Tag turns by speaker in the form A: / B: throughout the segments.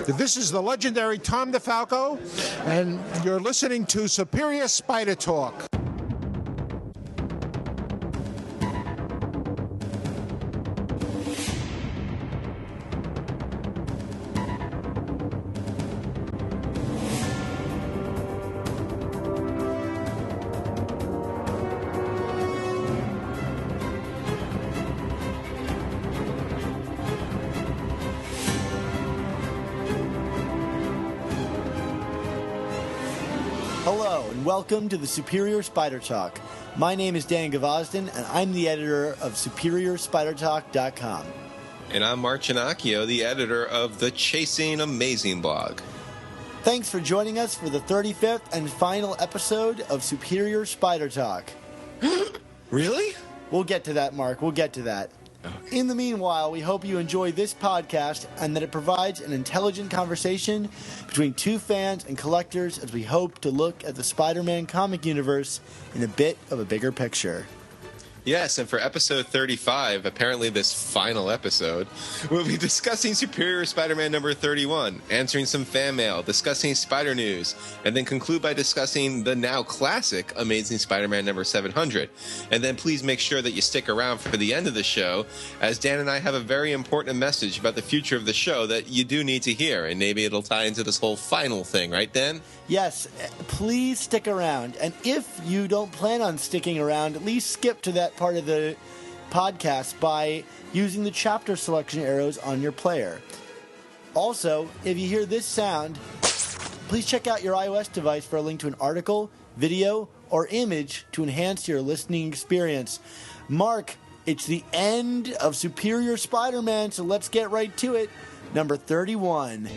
A: This is the legendary Tom DeFalco, and you're listening to Superior Spider Talk.
B: Hello, and welcome to the Superior Spider Talk. My name is Dan Gavosden, and I'm the editor of SuperiorSpiderTalk.com.
C: And I'm Mark Chinacchio, the editor of the Chasing Amazing blog.
B: Thanks for joining us for the 35th and final episode of Superior Spider Talk.
C: Really?
B: We'll get to that, Mark. We'll get to that.
C: Okay.
B: In the meanwhile, we hope you enjoy this podcast and that it provides an intelligent conversation between two fans and collectors as we hope to look at the Spider-Man comic universe in a bit of a bigger picture.
C: Yes, and for episode 35, apparently this final episode, we'll be discussing Superior Spider-Man number 31, answering some fan mail, discussing Spider News, and then conclude by discussing the now classic Amazing Spider-Man number 700. And then please make sure that you stick around for the end of the show, as Dan and I have a very important message about the future of the show that you do need to hear, and maybe it'll tie into this whole final thing, right, Dan?
B: Yes, please stick around. And if you don't plan on sticking around, at least skip to that part of the podcast by using the chapter selection arrows on your player. Also, if you hear this sound, please check out your iOS device for a link to an article, video, or image to enhance your listening experience. Mark, it's the end of Superior Spider-Man, so let's get right to it. Number 31.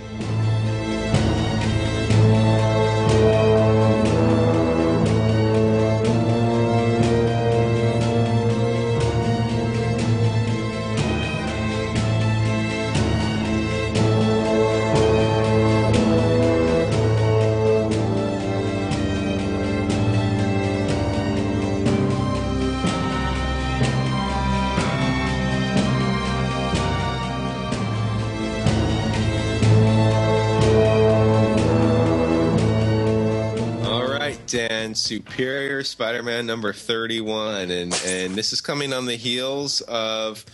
C: Dan, Superior Spider-Man number 31, and this is coming on the heels of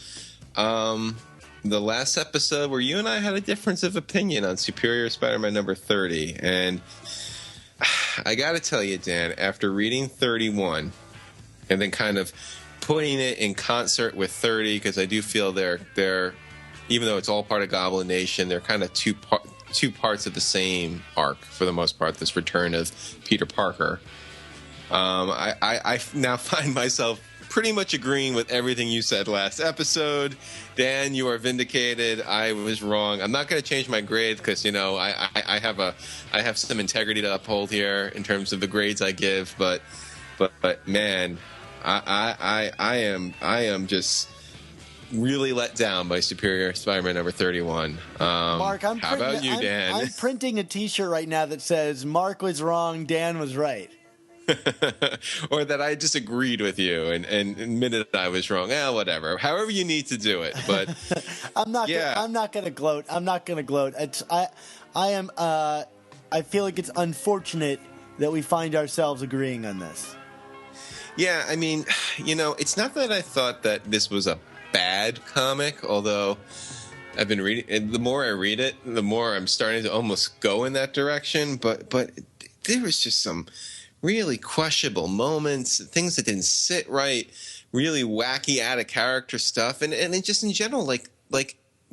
C: the last episode where you and I had a difference of opinion on Superior Spider-Man number 30, and I gotta tell you, Dan, after reading 31 and then kind of putting it in concert with 30, because I do feel they're even though it's all part of Goblin Nation, they're kind of two parts of the same arc for the most part, this return of Peter Parker. I now find myself pretty much agreeing with everything you said last episode. Dan, you are vindicated. I was wrong. I'm not going to change my grade because, you know, I have some integrity to uphold here in terms of the grades I give, but man, I am just really let down by Superior Spider-Man number 31.
B: Mark,
C: how about you, Dan?
B: I'm printing a T-shirt right now that says, Mark was wrong, Dan was right.
C: Or that I disagreed with you and admitted I was wrong. Whatever. However you need to do it. But
B: I'm not going to gloat. I'm not going to gloat. I feel like it's unfortunate that we find ourselves agreeing on this.
C: Yeah, I mean, you know, it's not that I thought that this was a bad comic, although I've been reading, and the more I read it, the more I'm starting to almost go in that direction. But there was just some really questionable moments, things that didn't sit right, really wacky, out of character stuff, and it just in general, like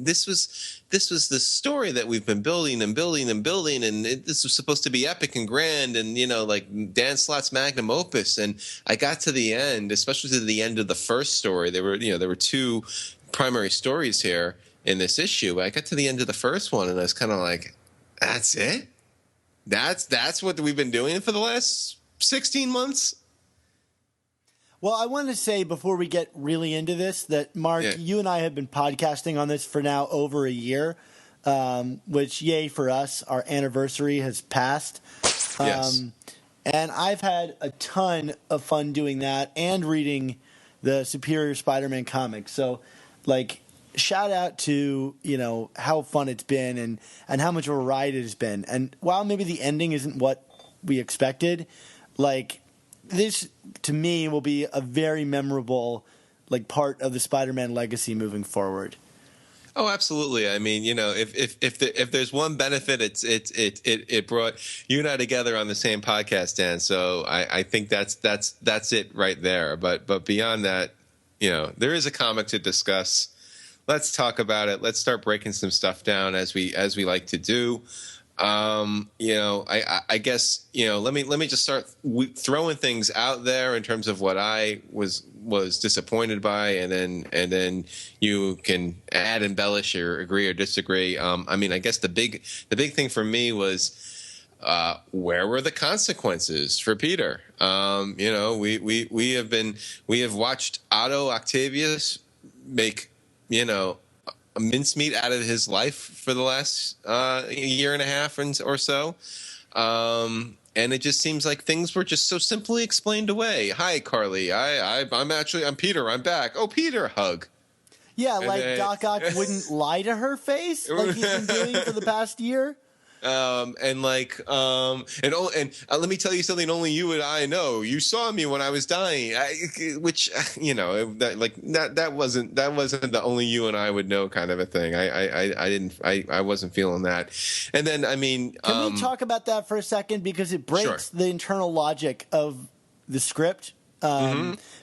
C: this was the story that we've been building, and this was supposed to be epic and grand, and you know, like Dan Slott's magnum opus. And I got to the end, especially to the end of the first story. There were two primary stories here in this issue. I got to the end of the first one, and I was kind of like, "That's it? That's what we've been doing for the last 16 months."
B: Well, I want to say before we get really into this that, Mark, you and I have been podcasting on this for now over a year, which, yay for us, our anniversary has passed.
C: Yes.
B: And I've had a ton of fun doing that and reading the Superior Spider-Man comics. So, like, shout out to, how fun it's been and how much of a ride it has been. And while maybe the ending isn't what we expected, like, this to me will be a very memorable part of the Spider-Man legacy moving forward.
C: Oh, absolutely. I mean, if there's one benefit, it brought you and I together on the same podcast, Dan. So I think that's it right there. But beyond that, there is a comic to discuss. Let's talk about it. Let's start breaking some stuff down as we like to do. I guess, let me just start throwing things out there in terms of what I was disappointed by, and then you can add, embellish, or agree or disagree. I guess the big thing for me was, where were the consequences for Peter? We have watched Otto Octavius make, a mincemeat out of his life for the last year and a half or so. And it just seems like things were just so simply explained away. Hi, Carly. I'm Peter. I'm back. Oh, Peter, hug.
B: Yeah, Doc Ock wouldn't lie to her face like he's been doing for the past year.
C: And let me tell you something only you and I know. You saw me when I was dying, that wasn't the only you and I would know kind of a thing. I wasn't feeling that. And then,
B: can we talk about that for a second, because it breaks the internal logic of the script.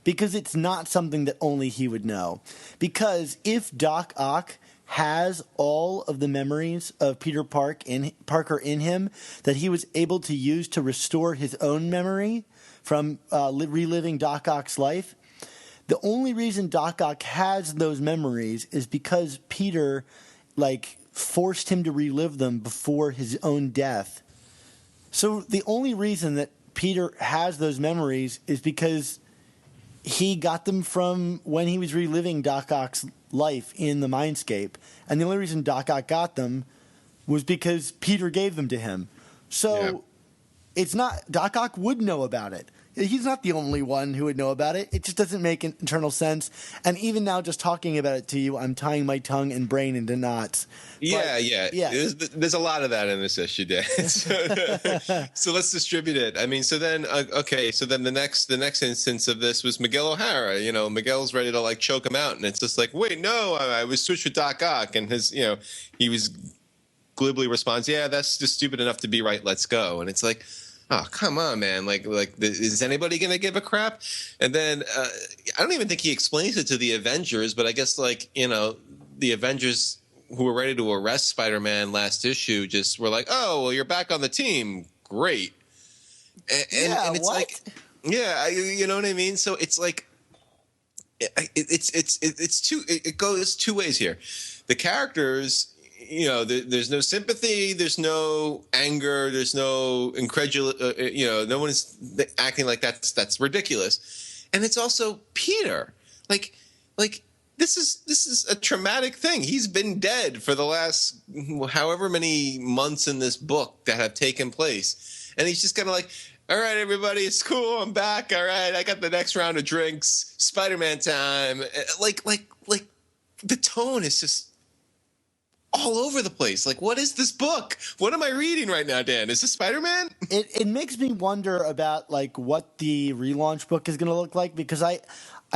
B: Because it's not something that only he would know. Because if Doc Ock has all of the memories of Peter Parker in him that he was able to use to restore his own memory from reliving Doc Ock's life, the only reason Doc Ock has those memories is because Peter forced him to relive them before his own death. So the only reason that Peter has those memories is because he got them from when he was reliving Doc Ock's life in the Mindscape. And the only reason Doc Ock got them was because Peter gave them to him. So it's not – Doc Ock would know about it. He's not the only one who would know about it. It just doesn't make internal sense. And even now, just talking about it to you, I'm tying my tongue and brain into knots.
C: Yeah. There's a lot of that in this issue, Dan. So let's distribute it. So then the next instance of this was Miguel O'Hara. Miguel's ready to choke him out, and it's just wait, no, I was switched with Doc Ock, and his, he was glibly responds, yeah, that's just stupid enough to be right. Let's go. And it's oh, come on, man. Is anybody going to give a crap? And then I don't even think he explains it to the Avengers, but I guess, the Avengers who were ready to arrest Spider-Man last issue just were oh, well, you're back on the team. Great. And it's
B: what?
C: You know what I mean? So it's it goes two ways here. The characters, there's no sympathy, there's no anger, there's no incredulous, no one is acting like that's ridiculous. And it's also Peter. This is a traumatic thing. He's been dead for the last however many months in this book that have taken place. And he's just kind of all right, everybody, it's cool. I'm back. All right, I got the next round of drinks. Spider-Man time. The tone is just all over the place. What is this book? What am I reading right now, Dan? Is this Spider-Man?
B: It makes me wonder about what the relaunch book is going to look like, because I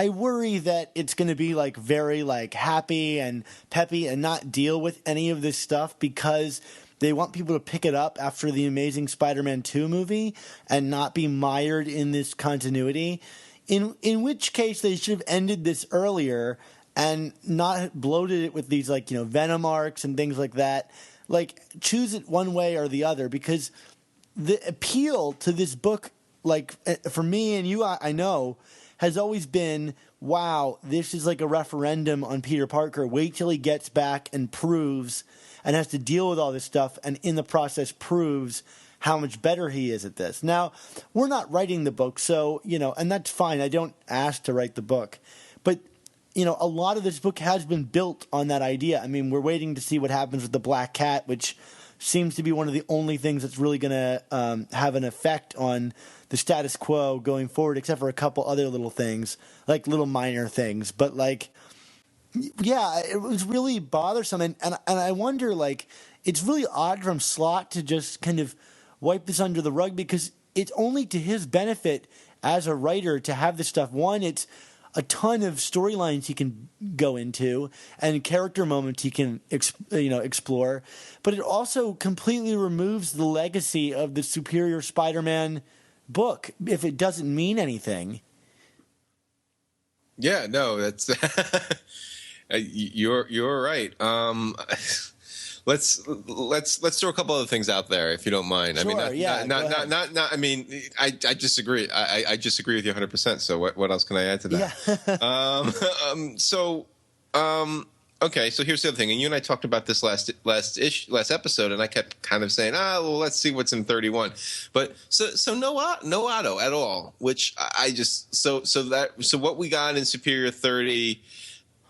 B: worry that it's going to be very happy and peppy and not deal with any of this stuff, because they want people to pick it up after the Amazing Spider-Man 2 movie and not be mired in this continuity. In which case they should have ended this earlier and not bloated it with these Venom arcs and things like that. Choose it one way or the other, because the appeal to this book, for me and you, I know, has always been, wow, this is a referendum on Peter Parker. Wait till he gets back and proves and has to deal with all this stuff, and in the process proves how much better he is at this. Now, we're not writing the book, so, and that's fine. I don't ask to write the book. But a lot of this book has been built on that idea. We're waiting to see what happens with the Black Cat, which seems to be one of the only things that's really going to have an effect on the status quo going forward, except for a couple other little things, little minor things. But Yeah, it was really bothersome, and I wonder, like, it's really odd from Slott to just kind of wipe this under the rug because it's only to his benefit as a writer to have this stuff. One, it's a ton of storylines he can go into and character moments he can explore, but it also completely removes the legacy of the Superior Spider-Man book if it doesn't mean anything.
C: Yeah, no, that's you're right. Let's throw a couple other things out there if you don't mind.
B: Sure,
C: I mean, not. I mean, I disagree. I disagree with you 100%. So what else can I add to that? Yeah. Okay, so here's the other thing, and you and I talked about this last episode, and I kept kind of saying, well, let's see what's in 31, but so no Otto at all, which I just so what we got in Superior 30.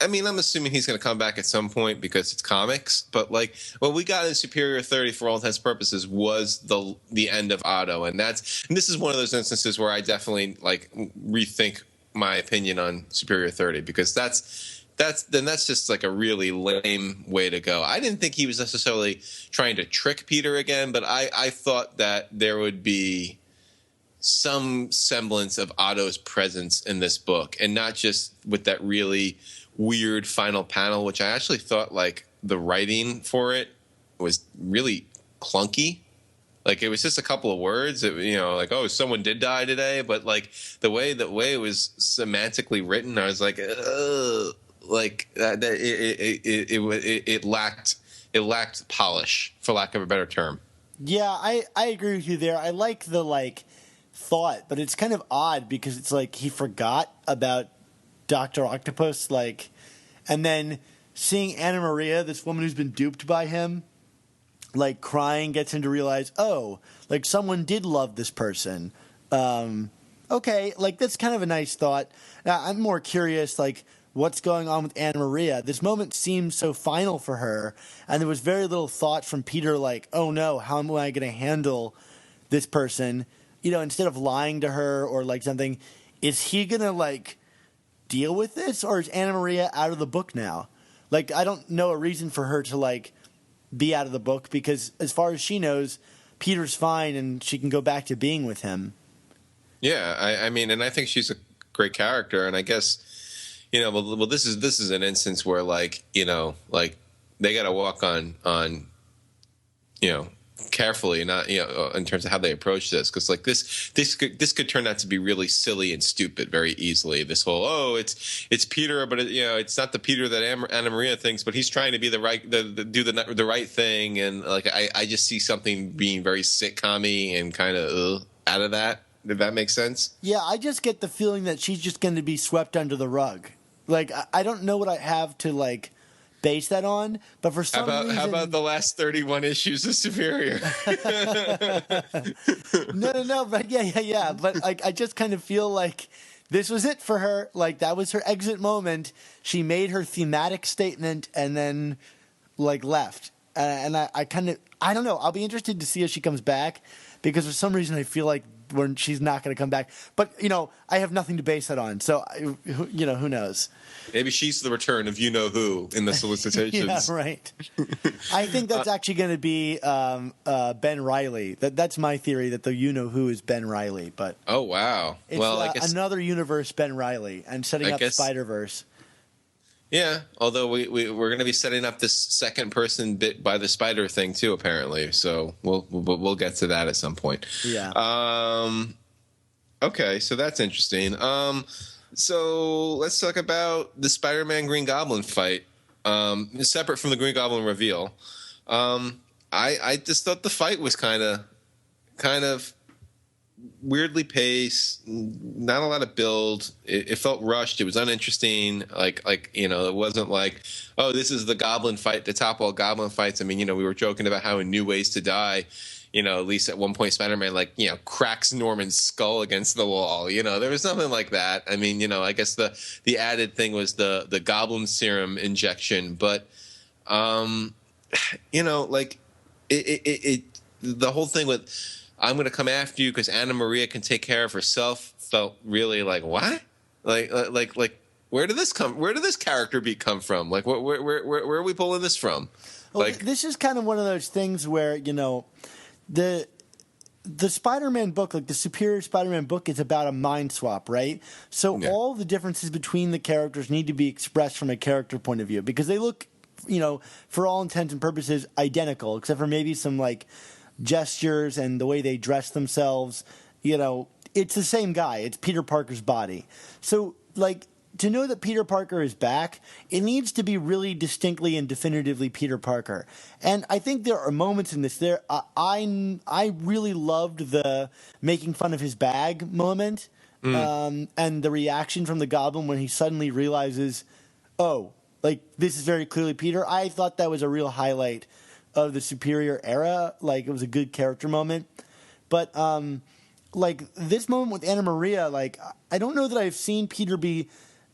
C: I mean, I'm assuming he's going to come back at some point because it's comics, but like what we got in Superior 30 for all intents and purposes was the end of Otto, and this is one of those instances where I definitely like rethink my opinion on Superior 30 because that's just like a really lame way to go. I didn't think he was necessarily trying to trick Peter again, but I thought that there would be some semblance of Otto's presence in this book, and not just with that really weird final panel, which I actually thought like the writing for it was really clunky. Like it was just a couple of words, like, oh, someone did die today, but like the way it was semantically written, I was like, ugh. Like it lacked polish, for lack of a better term.
B: Yeah, I agree with you there. I like the thought, but it's kind of odd because it's like he forgot about Dr. Octopus, and then seeing Anna Maria, this woman who's been duped by him, crying, gets him to realize, someone did love this person. Okay, that's kind of a nice thought. Now, I'm more curious, what's going on with Anna Maria? This moment seemed so final for her, and there was very little thought from Peter, oh no, how am I going to handle this person? Instead of lying to her or something, is he going to deal with this, or is Anna Maria out of the book now? I don't know a reason for her to be out of the book because as far as she knows, Peter's fine and she can go back to being with him.
C: Yeah, I mean, and I think she's a great character, and I guess. Well, this is an instance where they got to walk on carefully, not in terms of how they approach this, because this could turn out to be really silly and stupid very easily. This whole it's Peter, but it's not the Peter that Anna Maria thinks, but he's trying to be the right thing, and I just see something being very sitcom-y and kind of out of that. Did that make sense?
B: Yeah, I just get the feeling that she's just going to be swept under the rug. I don't know what I have to base that on, but for some reason,
C: how about the last 31 issues of Superior?
B: No, but yeah. But I just kind of feel like this was it for her. That was her exit moment. She made her thematic statement and then left. And I don't know. I'll be interested to see if she comes back because for some reason I feel like when she's not going to come back. But I have nothing to base that on. So who knows?
C: Maybe she's the return of who in the solicitations.
B: Yeah, right. I think that's actually going to be Ben Reilly. That's my theory, that the who is Ben Reilly. But
C: oh wow,
B: it's,
C: I guess
B: another universe Ben Reilly and setting up Spider-Verse.
C: Yeah, although we're going to be setting up this second person bit by the spider thing too, apparently. So we'll get to that at some point.
B: Yeah.
C: Okay, so that's interesting. So let's talk about the Spider-Man Green Goblin fight. Separate from the Green Goblin reveal, I just thought the fight was kind of weirdly paced, not a lot of build. It felt rushed. It was uninteresting. It wasn't oh, this is the Goblin fight to top all Goblin fights. I mean, we were joking about how in New Ways to Die, at least at one point Spider-Man cracks Norman's skull against the wall. There was nothing like that. I mean, I guess the added thing was the Goblin serum injection, but the whole thing with I'm going to come after you because Anna Maria can take care of herself felt really what? Where did this character beat come from? Like, where are we pulling this from?
B: Well,
C: Like,
B: this is kind of one of those things where, the Spider-Man book, like the Superior Spider-Man book, is about a mind swap, right? So all the differences between the characters need to be expressed from a character point of view because they look, for all intents and purposes, identical, except for maybe some like gestures and the way they dress themselves. It's the same guy. It's Peter Parker's body. So, like, to know that Peter Parker is back, it needs to be really distinctly and definitively Peter Parker. And I think there are moments in this. I really loved the making fun of his bag moment, and the reaction from the Goblin when he suddenly realizes, oh, like, this is very clearly Peter. I thought that was a real highlight of the Superior era. Like, it was a good character moment. But, like, this moment with Anna Maria, like, I don't know that I've seen Peter be...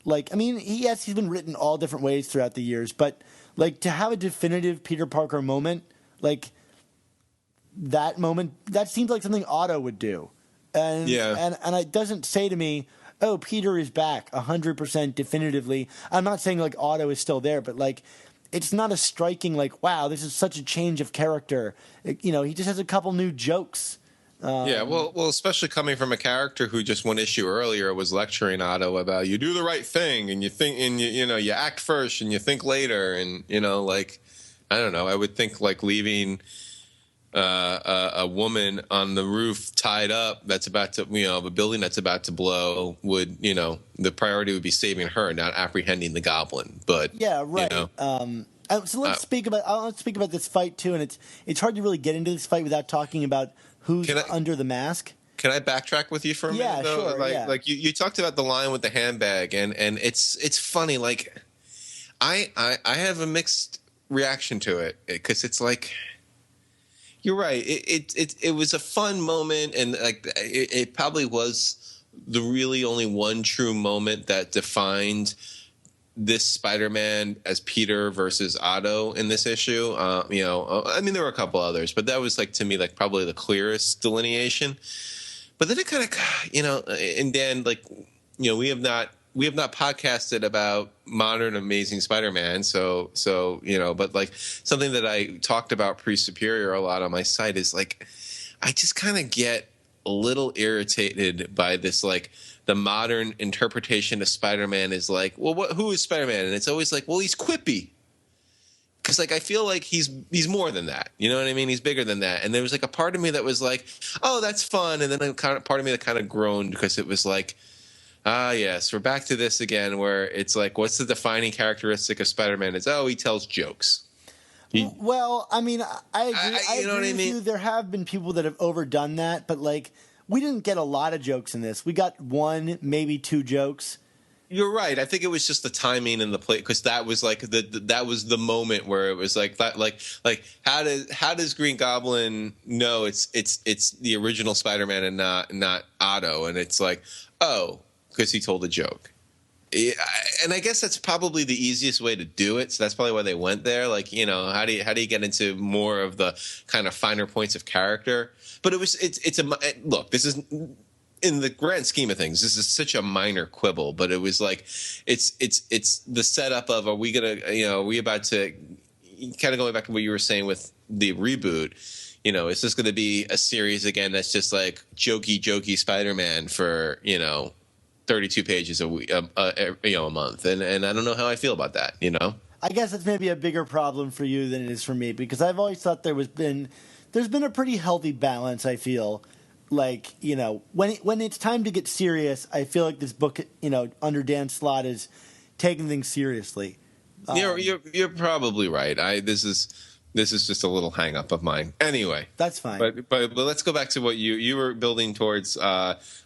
B: Like, I mean, he's been written all different ways throughout the years, but, like, to have a definitive Peter Parker moment, like, that moment, that seems like something Otto would do. And it doesn't say to me, oh, Peter is back 100% definitively. I'm not saying, like, Otto is still there, but, like, it's not a striking, like, wow, this is such a change of character. He just has a couple new jokes.
C: Well, especially coming from a character who just one issue earlier was lecturing Otto about you do the right thing and you think and you act first and you think later and like I don't know, I would think like leaving a woman on the roof tied up that's about to a building that's about to blow would the priority would be saving her, not apprehending the Goblin. But
B: yeah, right. So let's speak about this fight too, and it's hard to really get into this fight without talking about who's under the mask.
C: Can I backtrack with you for a minute? Though?
B: Sure.
C: Like you talked about the line with the handbag, and it's funny. Like I have a mixed reaction to it because it's like you're right. It was a fun moment, and like it probably was the really only one true moment that defined this Spider-Man as Peter versus Otto in this issue. I mean, there were a couple others, but that was like to me like probably the clearest delineation. But then it kind of, and Dan, like, we have not podcasted about modern Amazing Spider-Man, so but like something that I talked about pre-Superior a lot on my site is like I just kind of get a little irritated by this like. The modern interpretation of Spider-Man is like, well, who is Spider-Man? And it's always like, well, he's quippy. Because, like, I feel like he's more than that. You know what I mean? He's bigger than that. And there was, like, a part of me that was like, oh, that's fun. And then a part of me that kind of groaned because it was like, yes, we're back to this again where it's like, what's the defining characteristic of Spider-Man? It's, he tells jokes.
B: Well, I mean, I agree. I agree with you. There have been people that have overdone that, but, like, we didn't get a lot of jokes in this. We got one, maybe two jokes.
C: You're right. I think it was just the timing and the play because that was like that was the moment where it was like that. Like how does Green Goblin know it's the original Spider-Man and not Otto? And it's like because he told a joke. And I guess that's probably the easiest way to do it. So that's probably why they went there. Like how do you get into more of the kind of finer points of character? But it's a look. This is in the grand scheme of things. This is such a minor quibble, but it was like it's the setup of are we about to kind of going back to what you were saying with the reboot. Is this going to be a series again that's just like jokey Spider-Man for 32 pages a week, a month, and I don't know how I feel about that.
B: I guess it's maybe a bigger problem for you than it is for me because I've always thought there's been a pretty healthy balance. I feel like when it's time to get serious, I feel like this book under Dan Slott is taking things seriously.
C: You're probably right. This is just a little hang up of mine. Anyway,
B: that's fine.
C: But let's go back to what you were building towards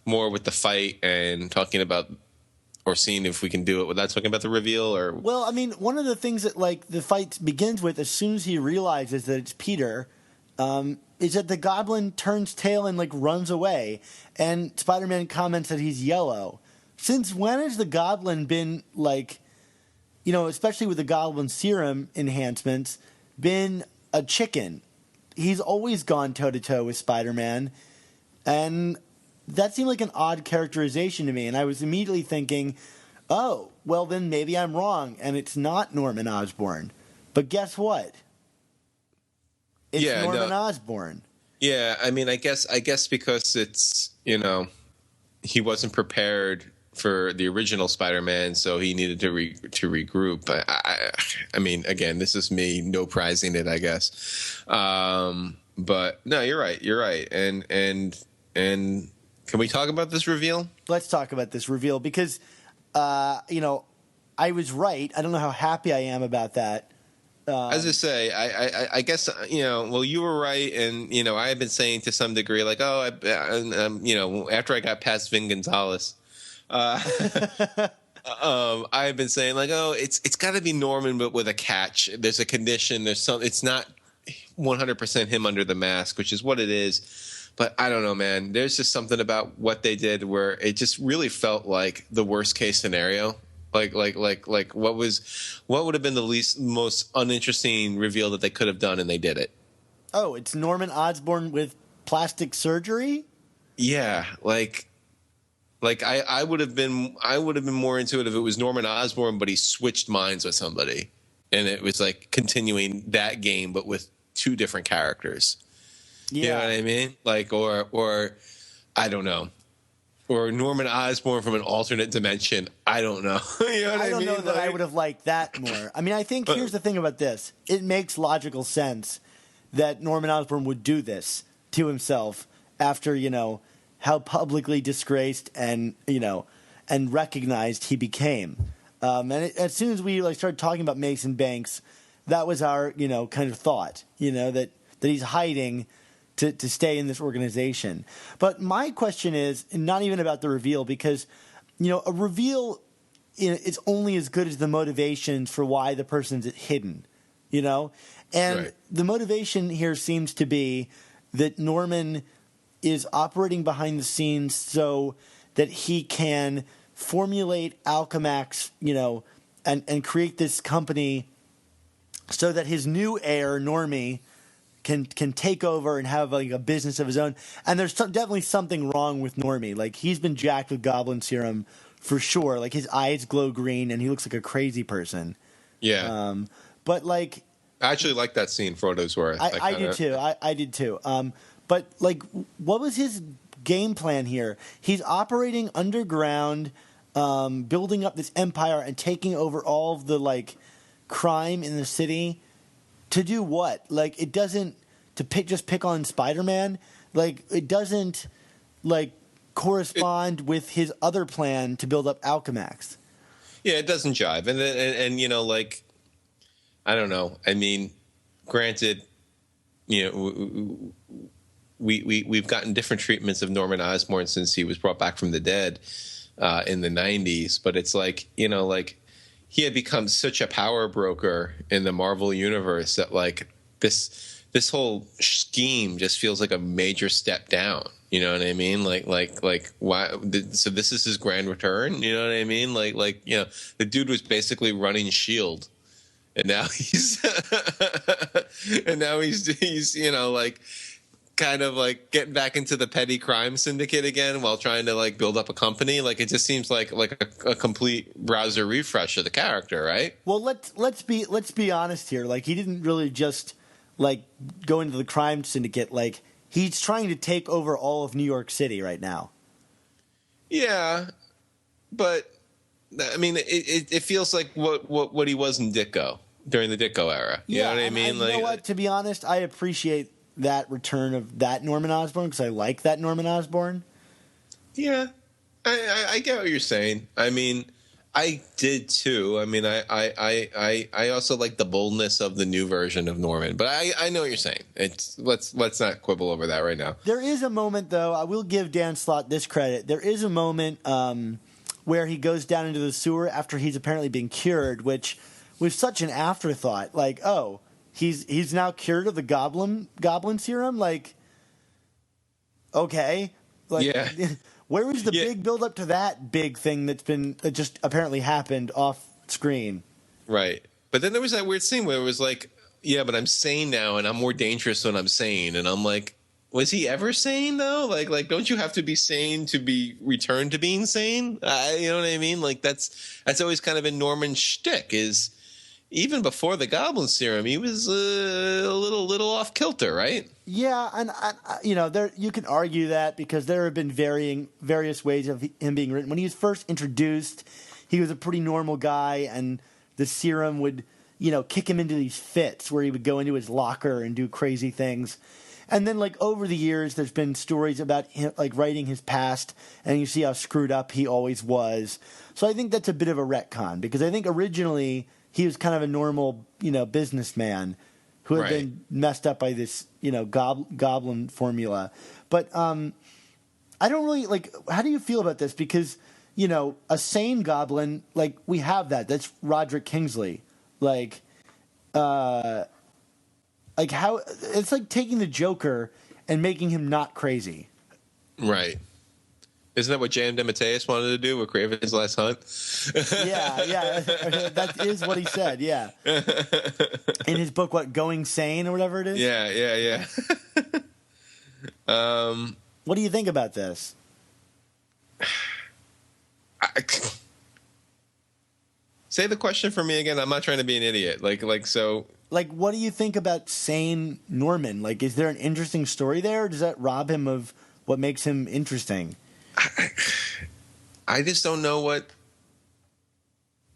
C: more with the fight and talking about or seeing if we can do it without talking about the reveal or.
B: Well, I mean, one of the things that like the fight begins with as soon as he realizes that it's Peter, is that the Goblin turns tail and like runs away, and Spider-Man comments that he's yellow. Since when has the Goblin been like, especially with the Goblin serum enhancements, been a chicken? He's always gone toe-to-toe with Spider-Man, and that seemed like an odd characterization to me, and I was immediately thinking, oh, well, then maybe I'm wrong, and it's not Norman Osborn. But guess what? It's Norman Osborn.
C: Yeah, I mean, I guess because it's, he wasn't prepared for the original Spider-Man, so he needed to regroup. I mean, again, this is me no prizing it, I guess. But no, you're right. And can we talk about this reveal?
B: Let's talk about this reveal because, I was right. I don't know how happy I am about that.
C: As I say, I guess, well, you were right. And, I have been saying to some degree, like, after I got past Vin Gonzalez, I've been saying, like, it's got to be Norman, but with a catch. There's a condition. It's not 100% him under the mask, which is what it is. But I don't know, man. There's just something about what they did where it just really felt like the worst case scenario. Like what would have been the most uninteresting reveal that they could have done, and they did it.
B: Oh, it's Norman Osborn with plastic surgery?
C: Yeah, I would have been more into it if it was Norman Osborn, but he switched minds with somebody, and it was like continuing that game, but with two different characters. Yeah. You know what I mean? Like, or I don't know. Or Norman Osborn from an alternate dimension. I don't know. You know what I mean?
B: I don't know that I would have liked that more. I mean, I think here's the thing about this. It makes logical sense that Norman Osborn would do this to himself after, how publicly disgraced and recognized he became. As soon as we started talking about Mason Banks, that was our, kind of thought, that he's hiding to stay in this organization. But my question is not even about the reveal because, a reveal is only as good as the motivations for why the person's hidden, And
C: right.
B: The motivation here seems to be that Norman is operating behind the scenes so that he can formulate Alchemax, and create this company so that his new heir, Normie, can take over and have like a business of his own. And there's definitely something wrong with Normie. Like, he's been jacked with goblin serum for sure. Like, his eyes glow green and he looks like a crazy person.
C: Yeah.
B: But like,
C: I actually like that scene for what it's worth.
B: I did too. I did too. But like, what was his game plan here? He's operating underground, building up this empire and taking over all of the like crime in the city. To do what? Like, it doesn't just pick on Spider-Man. Like, it doesn't like correspond with his other plan to build up Alchemax.
C: Yeah, it doesn't jive, and like, I don't know. I mean, granted, we've gotten different treatments of Norman Osborn since he was brought back from the dead in the 90s, but it's like, he had become such a power broker in the Marvel universe that like this whole scheme just feels like a major step down. You know what I mean? Like why? So this is his grand return. You know what I mean? Like the dude was basically running S.H.I.E.L.D. and now he's like kind of like getting back into the petty crime syndicate again while trying to like build up a company. Like, it just seems like a complete browser refresh of the character, right?
B: Well, let's be honest here. Like, he didn't really just like go into the crime syndicate. Like, he's trying to take over all of New York City right now.
C: Yeah, but I mean, it feels like what he was in Ditko during the Ditko era. You know what I mean?
B: You know what? To be honest, I appreciate that return of that Norman Osborn because I like that Norman Osborn.
C: Yeah, I get what you're saying. I mean, I did too. I mean, I also like the boldness of the new version of Norman. But I know what you're saying. Let's not quibble over that right now.
B: There is a moment, though. I will give Dan Slott this credit. There is a moment where he goes down into the sewer after he's apparently been cured, which was such an afterthought. Like, oh, he's now cured of the goblin serum. Like, okay, like,
C: yeah.
B: Where was the big build up to that big thing that just apparently happened off screen?
C: Right, but then there was that weird scene where it was like, yeah, but I'm sane now, and I'm more dangerous when I'm sane, and I'm like, Was he ever sane though? Like, don't you have to be sane to be returned to being sane? You know what I mean? Like, that's always kind of been Norman's shtick. Is even before the Goblin Serum, he was a little off kilter, right?
B: Yeah, and there you can argue that because there have been various ways of him being written. When he was first introduced, he was a pretty normal guy, and the serum would kick him into these fits where he would go into his locker and do crazy things. And then, like, over the years, there's been stories about him, like, writing his past, and you see how screwed up he always was. So I think that's a bit of a retcon, because I think originally he was kind of a normal, businessman who had been messed up by this, goblin formula. But I don't really, like, how do you feel about this? Because, a sane goblin, like, we have that. That's Roderick Kingsley. Like how it's like taking the Joker and making him not crazy.
C: Right. Isn't that what J.M. DeMatteis wanted to do with Craven's Last Hunt?
B: Yeah. That is what he said, yeah. In his book, Going Sane or whatever it is?
C: Yeah.
B: What do you think about this?
C: Say the question for me again. I'm not trying to be an idiot. So...
B: Like, what do you think about sane Norman? Like, is there an interesting story there, or does that rob him of what makes him interesting?
C: I just don't know what...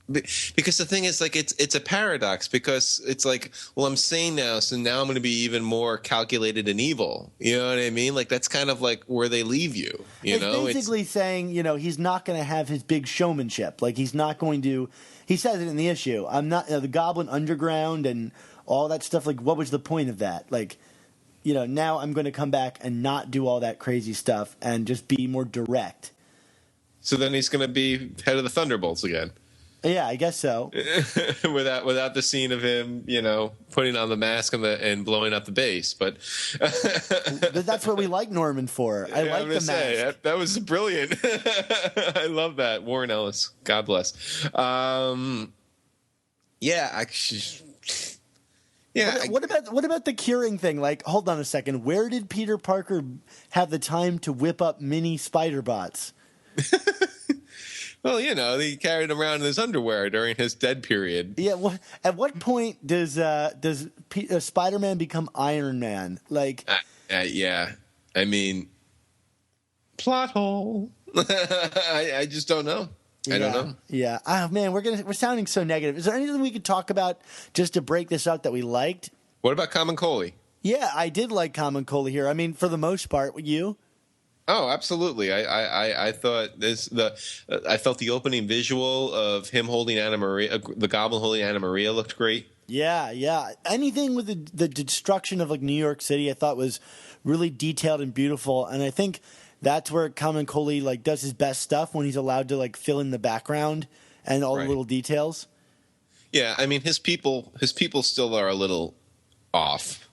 C: Because the thing is, like, it's a paradox, because it's like, well, I'm sane now, so now I'm going to be even more calculated and evil. You know what I mean? Like, that's kind of like where they leave you.
B: It's basically saying, he's not going to have his big showmanship. Like, he's not going to... He says it in the issue. I'm not the Goblin Underground and all that stuff. Like, what was the point of that? Like, now I'm going to come back and not do all that crazy stuff and just be more direct.
C: So then he's going to be head of the Thunderbolts again.
B: Yeah, I guess so.
C: without the scene of him, putting on the mask and blowing up the base, but
B: that's what we like Norman for. I like the mask.
C: That was brilliant. I love that. Warren Ellis, God bless. What
B: about the curing thing? Like, hold on a second. Where did Peter Parker have the time to whip up mini spider bots?
C: Well, he carried him around in his underwear during his dead period.
B: Yeah. At what point does Spider-Man become Iron Man? Like,
C: yeah. I mean, plot hole. I just don't know. I don't know.
B: Yeah. Oh man, we're sounding so negative. Is there anything we could talk about just to break this up that we liked?
C: What about Common Coley?
B: Yeah, I did like Common Coley here. I mean, for the most part, you?
C: Oh, absolutely. I thought I felt the opening visual of him holding Anna Maria, the Goblin holding Anna Maria, looked great.
B: Yeah. Anything with the destruction of, like, New York City, I thought was really detailed and beautiful, and I think that's where Common Coley, like, does his best stuff, when he's allowed to, like, fill in the background and all the little details.
C: Yeah, I mean, his people still are a little off.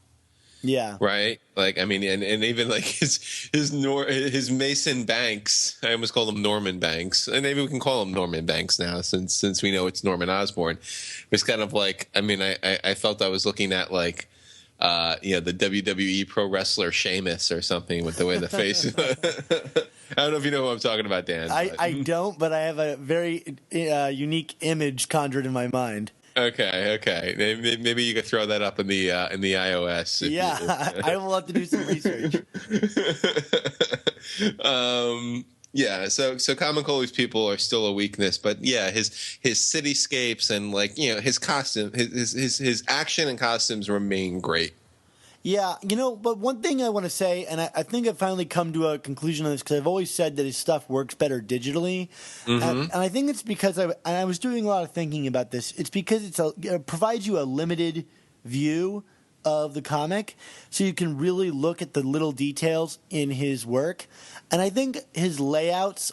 B: Yeah.
C: Right. Like, I mean, and even like his Mason Banks. I almost call him Norman Banks, and maybe we can call him Norman Banks now, since we know it's Norman Osborn. It's kind of like, I mean, I felt I was looking at, like, the WWE pro wrestler Sheamus or something, with the way the face. I don't know if you know who I'm talking about, Dan.
B: I don't, but I have a very unique image conjured in my mind.
C: Okay. Maybe you could throw that up in the iOS.
B: I will have to do some research.
C: So Common Coley's people are still a weakness, but yeah, his cityscapes and, like, his costume, his action and costumes remain great.
B: Yeah, but one thing I want to say, and I think I've finally come to a conclusion on this, because I've always said that his stuff works better digitally. Mm-hmm. And I think it's because I was doing a lot of thinking about this. It's because it provides you a limited view of the comic, so you can really look at the little details in his work. And I think his layouts,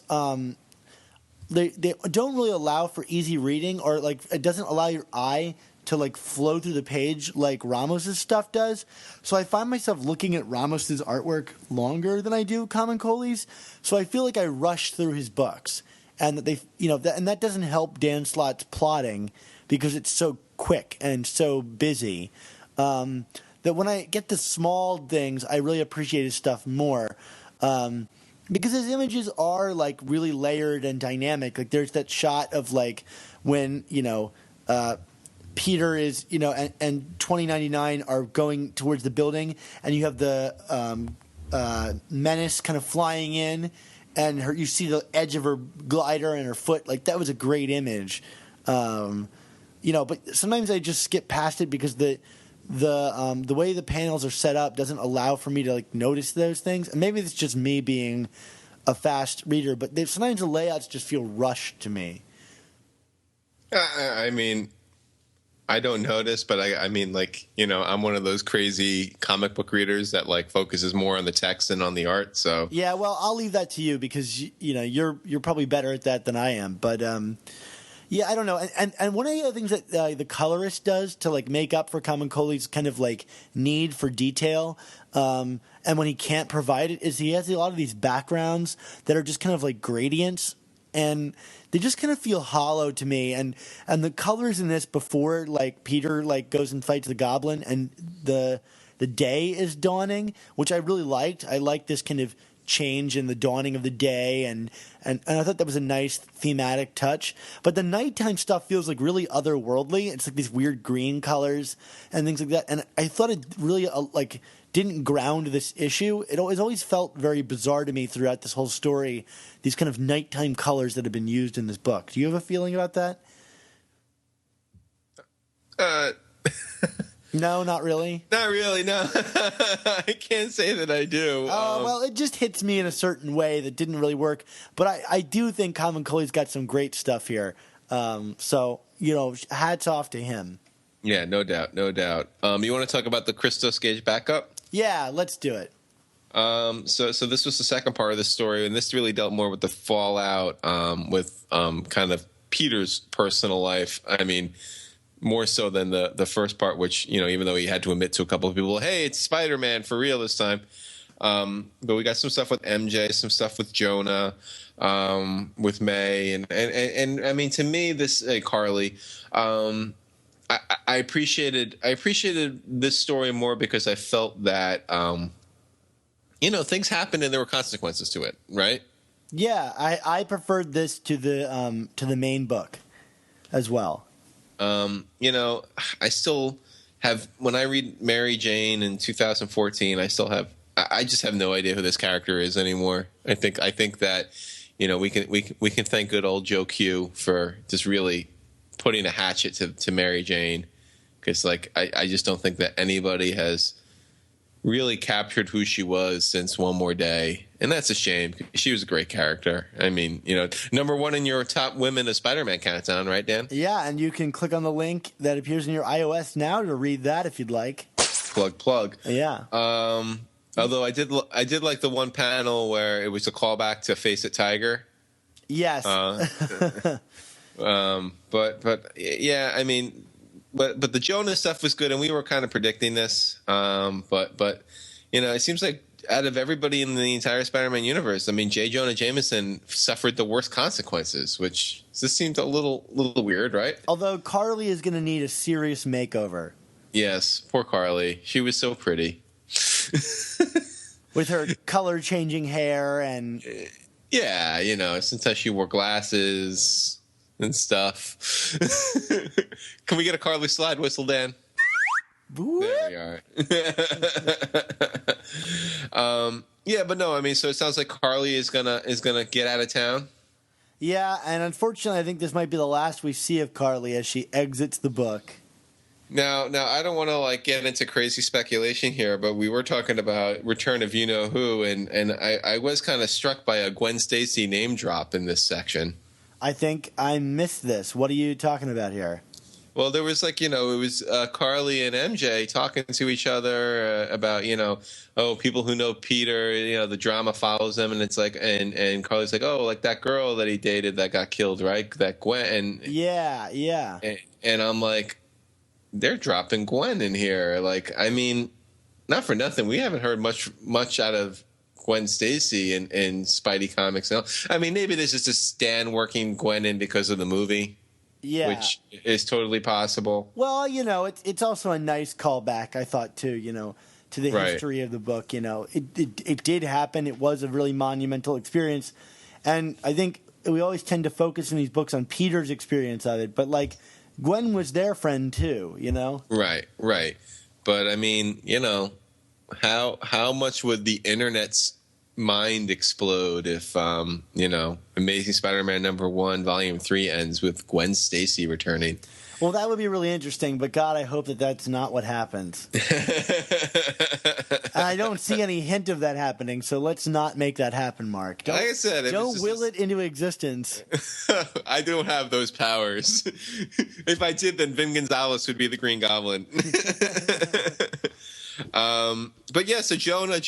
B: they don't really allow for easy reading, or, like, it doesn't allow your eye to, like, flow through the page like Ramos's stuff does. So I find myself looking at Ramos's artwork longer than I do Common Coley's. So I feel like I rush through his books, and that and that doesn't help Dan Slott's plotting, because it's so quick and so busy. that when I get the small things, I really appreciate his stuff more. Because his images are like really layered and dynamic. Like there's that shot of like when, Peter is, and 2099 are going towards the building, and you have the Menace kind of flying in, and you see the edge of her glider and her foot. Like that was a great image. But sometimes I just skip past it because the way the panels are set up doesn't allow for me to like notice those things. And maybe it's just me being a fast reader, but sometimes the layouts just feel rushed to me.
C: I mean, I don't notice, but I'm one of those crazy comic book readers that like focuses more on the text than on the art. So
B: yeah, well, I'll leave that to you because you're probably better at that than I am. But yeah, I don't know. And one of the other things that the colorist does to like make up for Kamankole's kind of like need for detail, and when he can't provide it, is he has a lot of these backgrounds that are just kind of like gradients, and they just kind of feel hollow to me. And the colors in this before like Peter like goes and fights the goblin and the day is dawning, which I really liked. I liked this kind of change in the dawning of the day, and I thought that was a nice thematic touch. But the nighttime stuff feels like really otherworldly. It's like these weird green colors and things like that. And I thought it really like didn't ground this issue. It always felt very bizarre to me throughout this whole story, these kind of nighttime colors that have been used in this book. Do you have a feeling about that? No, not really.
C: Not really, no. I can't say that I do.
B: Well, it just hits me in a certain way that didn't really work. But I do think Kamankole's got some great stuff here. So, hats off to him.
C: Yeah, no doubt, no doubt. You want to talk about the Christos Gage backup?
B: Yeah, let's do it.
C: So this was the second part of the story, and this really dealt more with the fallout with kind of Peter's personal life. I mean, more so than the first part, which, even though he had to admit to a couple of people, hey, it's Spider-Man for real this time. But we got some stuff with MJ, some stuff with Jonah, with May, and I mean, to me, this Carly, I appreciated this story more because I felt that things happened and there were consequences to it, right?
B: Yeah, I preferred this to the main book as well.
C: I still have, when I read Mary Jane in 2014, I just have no idea who this character is anymore. I think that, we can thank good old Joe Q for just really putting a hatchet to Mary Jane. Cause like, I just don't think that anybody has really captured who she was since One More Day. And that's a shame. She was a great character. I mean, number one in your top women of Spider-Man countdown, right, Dan?
B: Yeah, and you can click on the link that appears in your iOS now to read that if you'd like.
C: Plug.
B: Yeah.
C: Although I did like the one panel where it was a callback to Face It Tiger.
B: Yes.
C: But yeah, I mean, but the Jonah stuff was good, and we were kind of predicting this. But it seems like out of everybody in the entire Spider-Man universe, I mean, J. Jonah Jameson suffered the worst consequences, which this seemed a little weird, right?
B: Although Carly is going to need a serious makeover.
C: Yes, poor Carly. She was so pretty.
B: With her color-changing hair and...
C: Yeah, sometimes she wore glasses and stuff. Can we get a Carly slide whistle, Dan? There we are. Yeah, but no, I mean, so it sounds like Carly is gonna get out of town.
B: Yeah, and unfortunately, I think this might be the last we see of Carly as she exits the book.
C: Now, I don't want to get into crazy speculation here, but we were talking about Return of You Know Who, and I was kind of struck by a Gwen Stacy name drop in this section.
B: I think I missed this. What are you talking about here?
C: Well, there was it was Carly and MJ talking to each other about, people who know Peter, the drama follows them. And it's like, and Carly's like, oh, like that girl that he dated that got killed, right? That Gwen.
B: Yeah.
C: And I'm like, they're dropping Gwen in here. Like, I mean, not for nothing. We haven't heard much out of Gwen Stacy in Spidey comics now. I mean, maybe this is just Stan working Gwen in because of the movie.
B: Yeah.
C: which is totally possible.
B: Well, it's also a nice callback, I thought, too, to the
C: Right.
B: history of the book. It did happen. It was a really monumental experience. And I think we always tend to focus in these books on Peter's experience of it. But, like, Gwen was their friend, too,
C: Right. But I mean, how much would the internet's mind explode if Amazing Spider-Man #1 Volume 3 ends with Gwen Stacy returning?
B: Well, that would be really interesting, but God, I hope that that's not what happens. And I don't see any hint of that happening, so let's not make that happen, Mark.
C: Like I said,
B: Don't will it into existence.
C: I don't have those powers. If I did, then Vin Gonzalez would be the Green Goblin. But yeah, so Jonah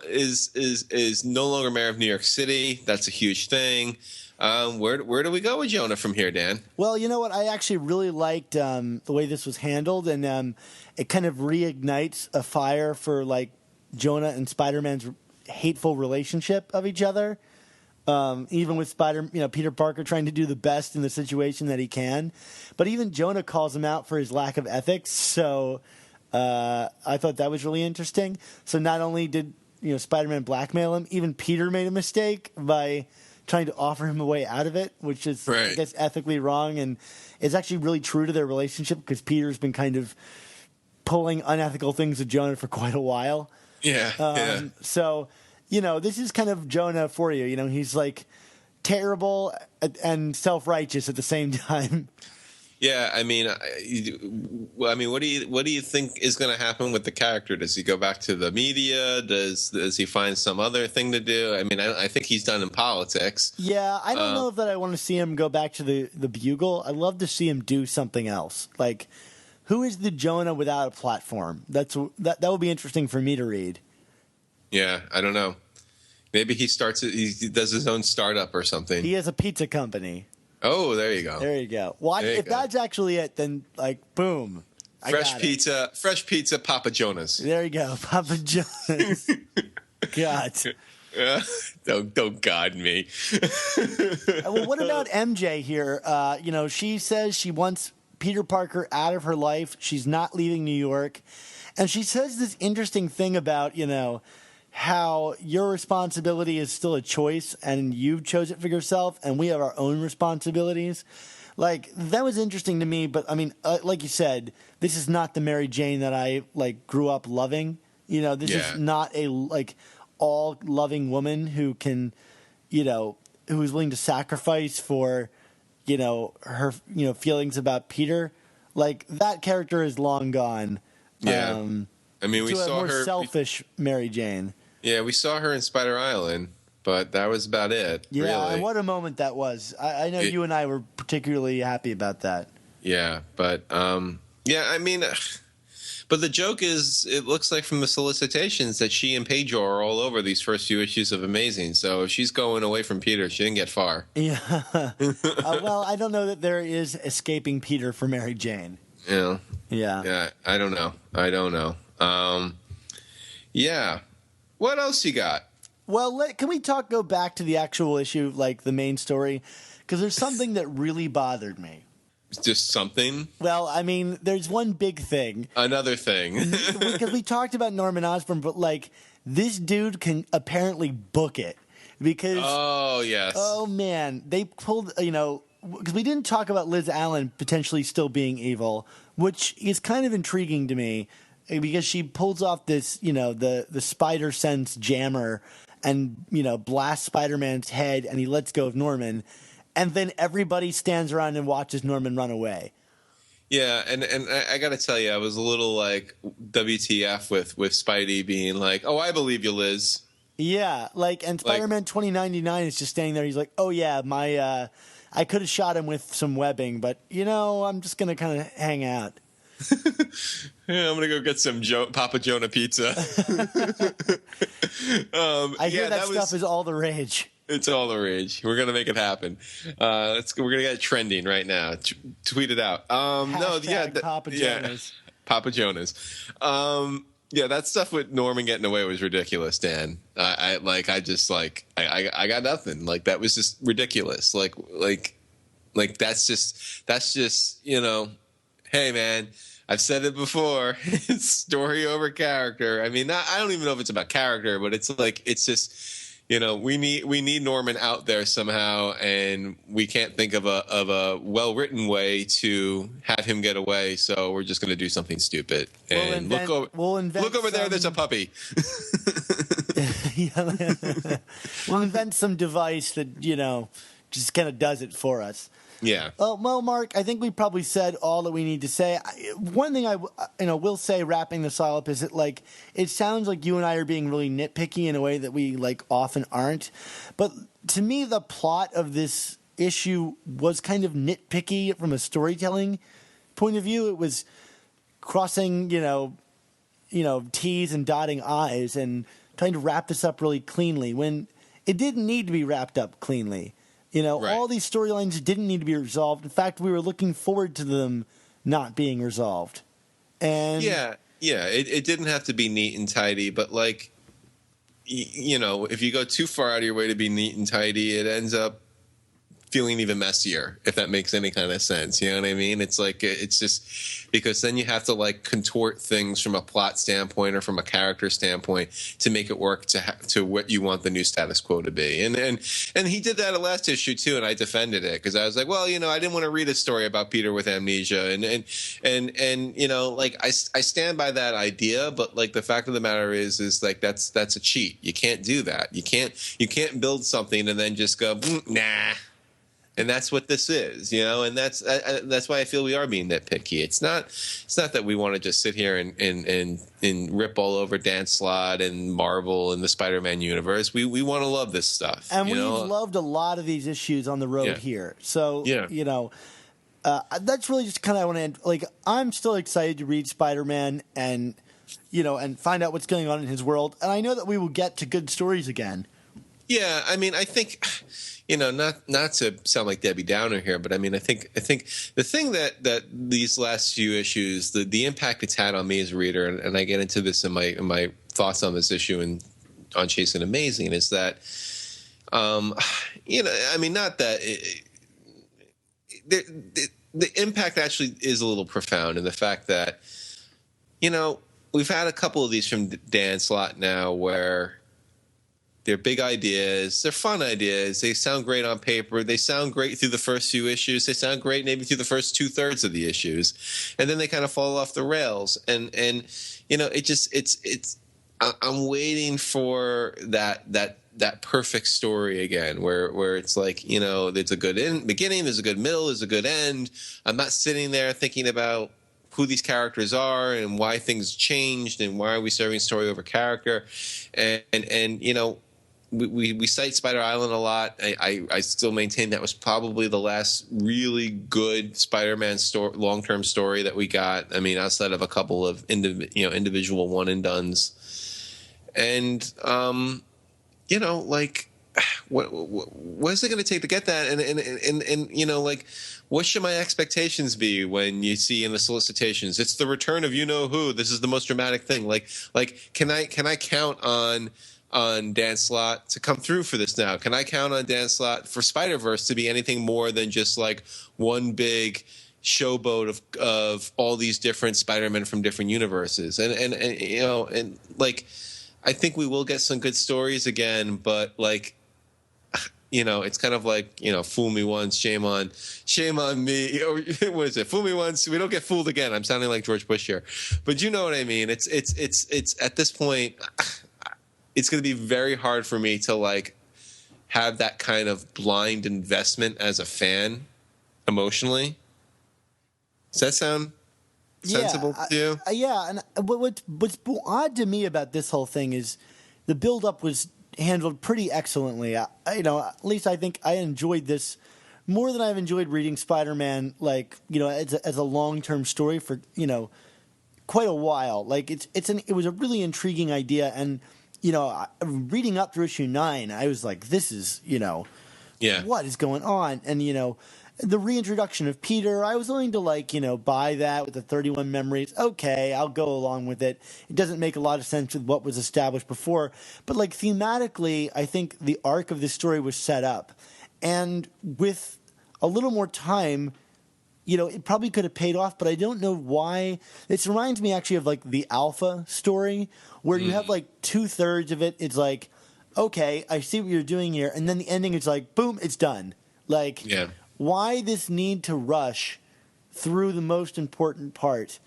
C: is no longer mayor of New York City. That's a huge thing. Where do we go with Jonah from here, Dan?
B: Well, you know what? I actually really liked the way this was handled, and it kind of reignites a fire for like Jonah and Spider-Man's hateful relationship of each other. Even with Peter Parker trying to do the best in the situation that he can, but even Jonah calls him out for his lack of ethics. So I thought that was really interesting. So not only did Spider-Man blackmail him, even Peter made a mistake by trying to offer him a way out of it, which is,
C: right.
B: I guess, ethically wrong, and it's actually really true to their relationship because Peter's been kind of pulling unethical things with Jonah for quite a while.
C: Yeah.
B: So, this is kind of Jonah for you. He's like terrible and self-righteous at the same time.
C: Yeah, I mean, what do you think is going to happen with the character? Does he go back to the media? Does he find some other thing to do? I mean, I think he's done in politics.
B: Yeah, I don't know if that I want to see him go back to the Bugle. I'd love to see him do something else. Like, who is the Jonah without a platform? That would be interesting for me to read.
C: Yeah, I don't know. Maybe he does his own startup or something.
B: He has a pizza company.
C: Oh, there you go.
B: There you go. Well, if that's actually it, then like boom.
C: Fresh pizza, Papa Jonas.
B: There you go, Papa Jonas. God.
C: Don't God me.
B: Well, what about MJ here? She says she wants Peter Parker out of her life. She's not leaving New York. And she says this interesting thing about, how your responsibility is still a choice and you chose it for yourself and we have our own responsibilities. Like, that was interesting to me, but I mean, like you said, this is not the Mary Jane that I like grew up loving. This is not a like all loving woman who can, who is willing to sacrifice for, her, feelings about Peter. Like, that character is long gone.
C: Yeah. I mean, we saw her
B: selfish Mary Jane.
C: Yeah, we saw her in Spider Island, but that was about it.
B: Yeah,
C: really.
B: And what a moment that was. I know you and I were particularly happy about that.
C: Yeah, but I mean, but the joke is, it looks like from the solicitations that she and Pedro are all over these first few issues of Amazing. So if she's going away from Peter, she didn't get far.
B: Yeah. Well, I don't know that there is escaping Peter for Mary Jane.
C: Yeah.
B: Yeah.
C: Yeah. I don't know. Yeah. What else you got?
B: Well, can we go back to the actual issue, like the main story? Because there's something that really bothered me.
C: Just something?
B: Well, I mean, there's one big thing.
C: Another thing.
B: Because we talked about Norman Osborn, but like, this dude can apparently book it. Because,
C: oh, yes.
B: Oh, man. They pulled, because we didn't talk about Liz Allen potentially still being evil, which is kind of intriguing to me. Because she pulls off this, the spider sense jammer and, blasts Spider-Man's head and he lets go of Norman. And then everybody stands around and watches Norman run away.
C: Yeah, and I got to tell you, I was a little like WTF with Spidey being like, oh, I believe you, Liz.
B: Yeah, and Spider-Man 2099 is just standing there. He's like, oh, yeah, I could have shot him with some webbing, but, I'm just going to kind of hang out.
C: Yeah, I'm gonna go get some Papa Jonah pizza.
B: I hear that stuff is all the rage.
C: It's all the rage. We're gonna make it happen. We're gonna get it trending right now. Tweet it out.
B: Papa Jonas.
C: Papa Jonas. Yeah, that stuff with Norman getting away was ridiculous, Dan. I got nothing. Like, that was just ridiculous. Like Like that's just hey man, I've said it before. It's story over character. I mean, I don't even know if it's about character, but it's like it's just we need Norman out there somehow, and we can't think of a well written way to have him get away. So we're just going to do something stupid. And look over there. There's a puppy.
B: We'll invent some device that just kind of does it for us.
C: Yeah.
B: Well, Mark, I think we probably said all that we need to say. One thing I will say, wrapping this all up, is that it sounds like you and I are being really nitpicky in a way that we often aren't. But to me, the plot of this issue was kind of nitpicky from a storytelling point of view. It was crossing, T's and dotting I's and trying to wrap this up really cleanly when it didn't need to be wrapped up cleanly. Right. All these storylines didn't need to be resolved. In fact, we were looking forward to them not being resolved. And
C: it didn't have to be neat and tidy, but if you go too far out of your way to be neat and tidy, it ends up feeling even messier, if that makes any kind of sense. You know what I mean? It's it's just because then you have to contort things from a plot standpoint or from a character standpoint to make it work to what you want the new status quo to be. And he did that last issue too, and I defended it because I was like, well, I didn't want to read a story about Peter with amnesia, and I stand by that idea, but the fact of the matter is that's a cheat. You can't do that. You can't build something and then just go nah. And that's what this is, and that's why I feel we are being nitpicky. It's not that we want to just sit here and rip all over Dan Slott and Marvel and the Spider-Man universe. We want to love this stuff.
B: And we've loved a lot of these issues on the road here. So, that's really just kind of what I want to end. I'm still excited to read Spider-Man and find out what's going on in his world. And I know that we will get to good stories again.
C: Yeah, I mean, I think, not to sound like Debbie Downer here, but I mean, I think the thing that these last few issues, the impact it's had on me as a reader, and I get into this in my thoughts on this issue and on Chasing Amazing, is that, I mean, not that the impact actually is a little profound in the fact that, we've had a couple of these from Dan Slott now where they're big ideas. They're fun ideas. They sound great on paper. They sound great through the first few issues. They sound great maybe through the first 2/3 of the issues, and then they kind of fall off the rails. And I'm waiting for that perfect story again, where it's there's a good beginning, there's a good middle, there's a good end. I'm not sitting there thinking about who these characters are and why things changed and why are we serving story over character, and we cite Spider Island a lot. I still maintain that was probably the last really good Spider-Man long-term story that we got. I mean, outside of a couple of individual one and dones, and what is it going to take to get that? And what should my expectations be when you see in the solicitations it's the return of who? This is the most dramatic thing. Can I count on Dan Slott to come through for this now? Can I count on Dan Slott for Spider-Verse to be anything more than just one big showboat of all these different Spider-Men from different universes? And I think we will get some good stories again, but it's kind of fool me once, shame on me. What is it? Fool me once, we don't get fooled again. I'm sounding like George Bush here, but you know what I mean. It's at this point, it's going to be very hard for me to have that kind of blind investment as a fan emotionally. Does that sound sensible to you?
B: Yeah, and what's odd to me about this whole thing is the build-up was handled pretty excellently. At least I think I enjoyed this more than I've enjoyed reading Spider-Man, as a long-term story for quite a while. It was a really intriguing idea, and reading up through issue 9, I was like, this is what is going on? And the reintroduction of Peter, I was willing to buy that with the 31 memories. Okay, I'll go along with it. It doesn't make a lot of sense with what was established before, but thematically, I think the arc of this story was set up, and with a little more time, it probably could have paid off, but I don't know why. It reminds me actually of like the Alpha story, where you have like 2/3 of it. It's like, okay, I see what you're doing here, and then the ending is like, boom, it's done. Like, why this need to rush through the most important part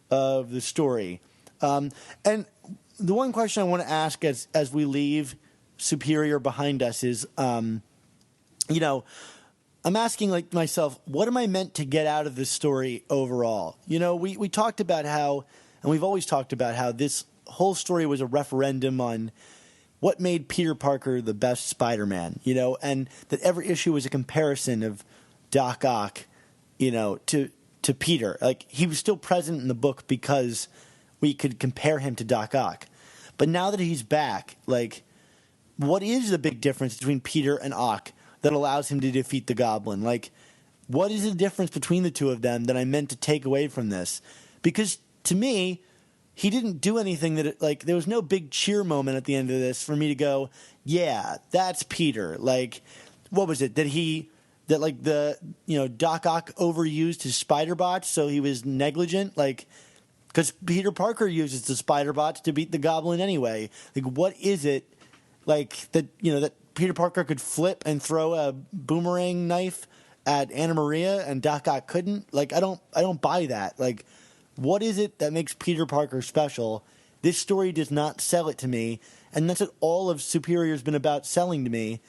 B: of the story? And the one question I want to ask as we leave Superior behind us is, I'm asking like myself, what am I meant to get out of this story overall? We talked about how, and we've always talked about how this whole story was a referendum on what made Peter Parker the best Spider-Man, and that every issue was a comparison of Doc Ock, to Peter. Like, he was still present in the book because we could compare him to Doc Ock. But now that he's back, like, what is the big difference between Peter and Ock that allows him to defeat the Goblin? Like, what is the difference between the two of them that I meant to take away from this? Because to me, he didn't do anything there was no big cheer moment at the end of this for me to go, yeah, that's Peter. Like, what was it? Doc Ock overused his spider bots, so he was negligent? Like, because Peter Parker uses the spider bots to beat the Goblin anyway. Like, what is it? Like, that Peter Parker could flip and throw a boomerang knife at Anna Maria and Doc Ock couldn't? Like, I don't buy that. Like, what is it that makes Peter Parker special? This story does not sell it to me, and that's what all of Superior's been about selling to me.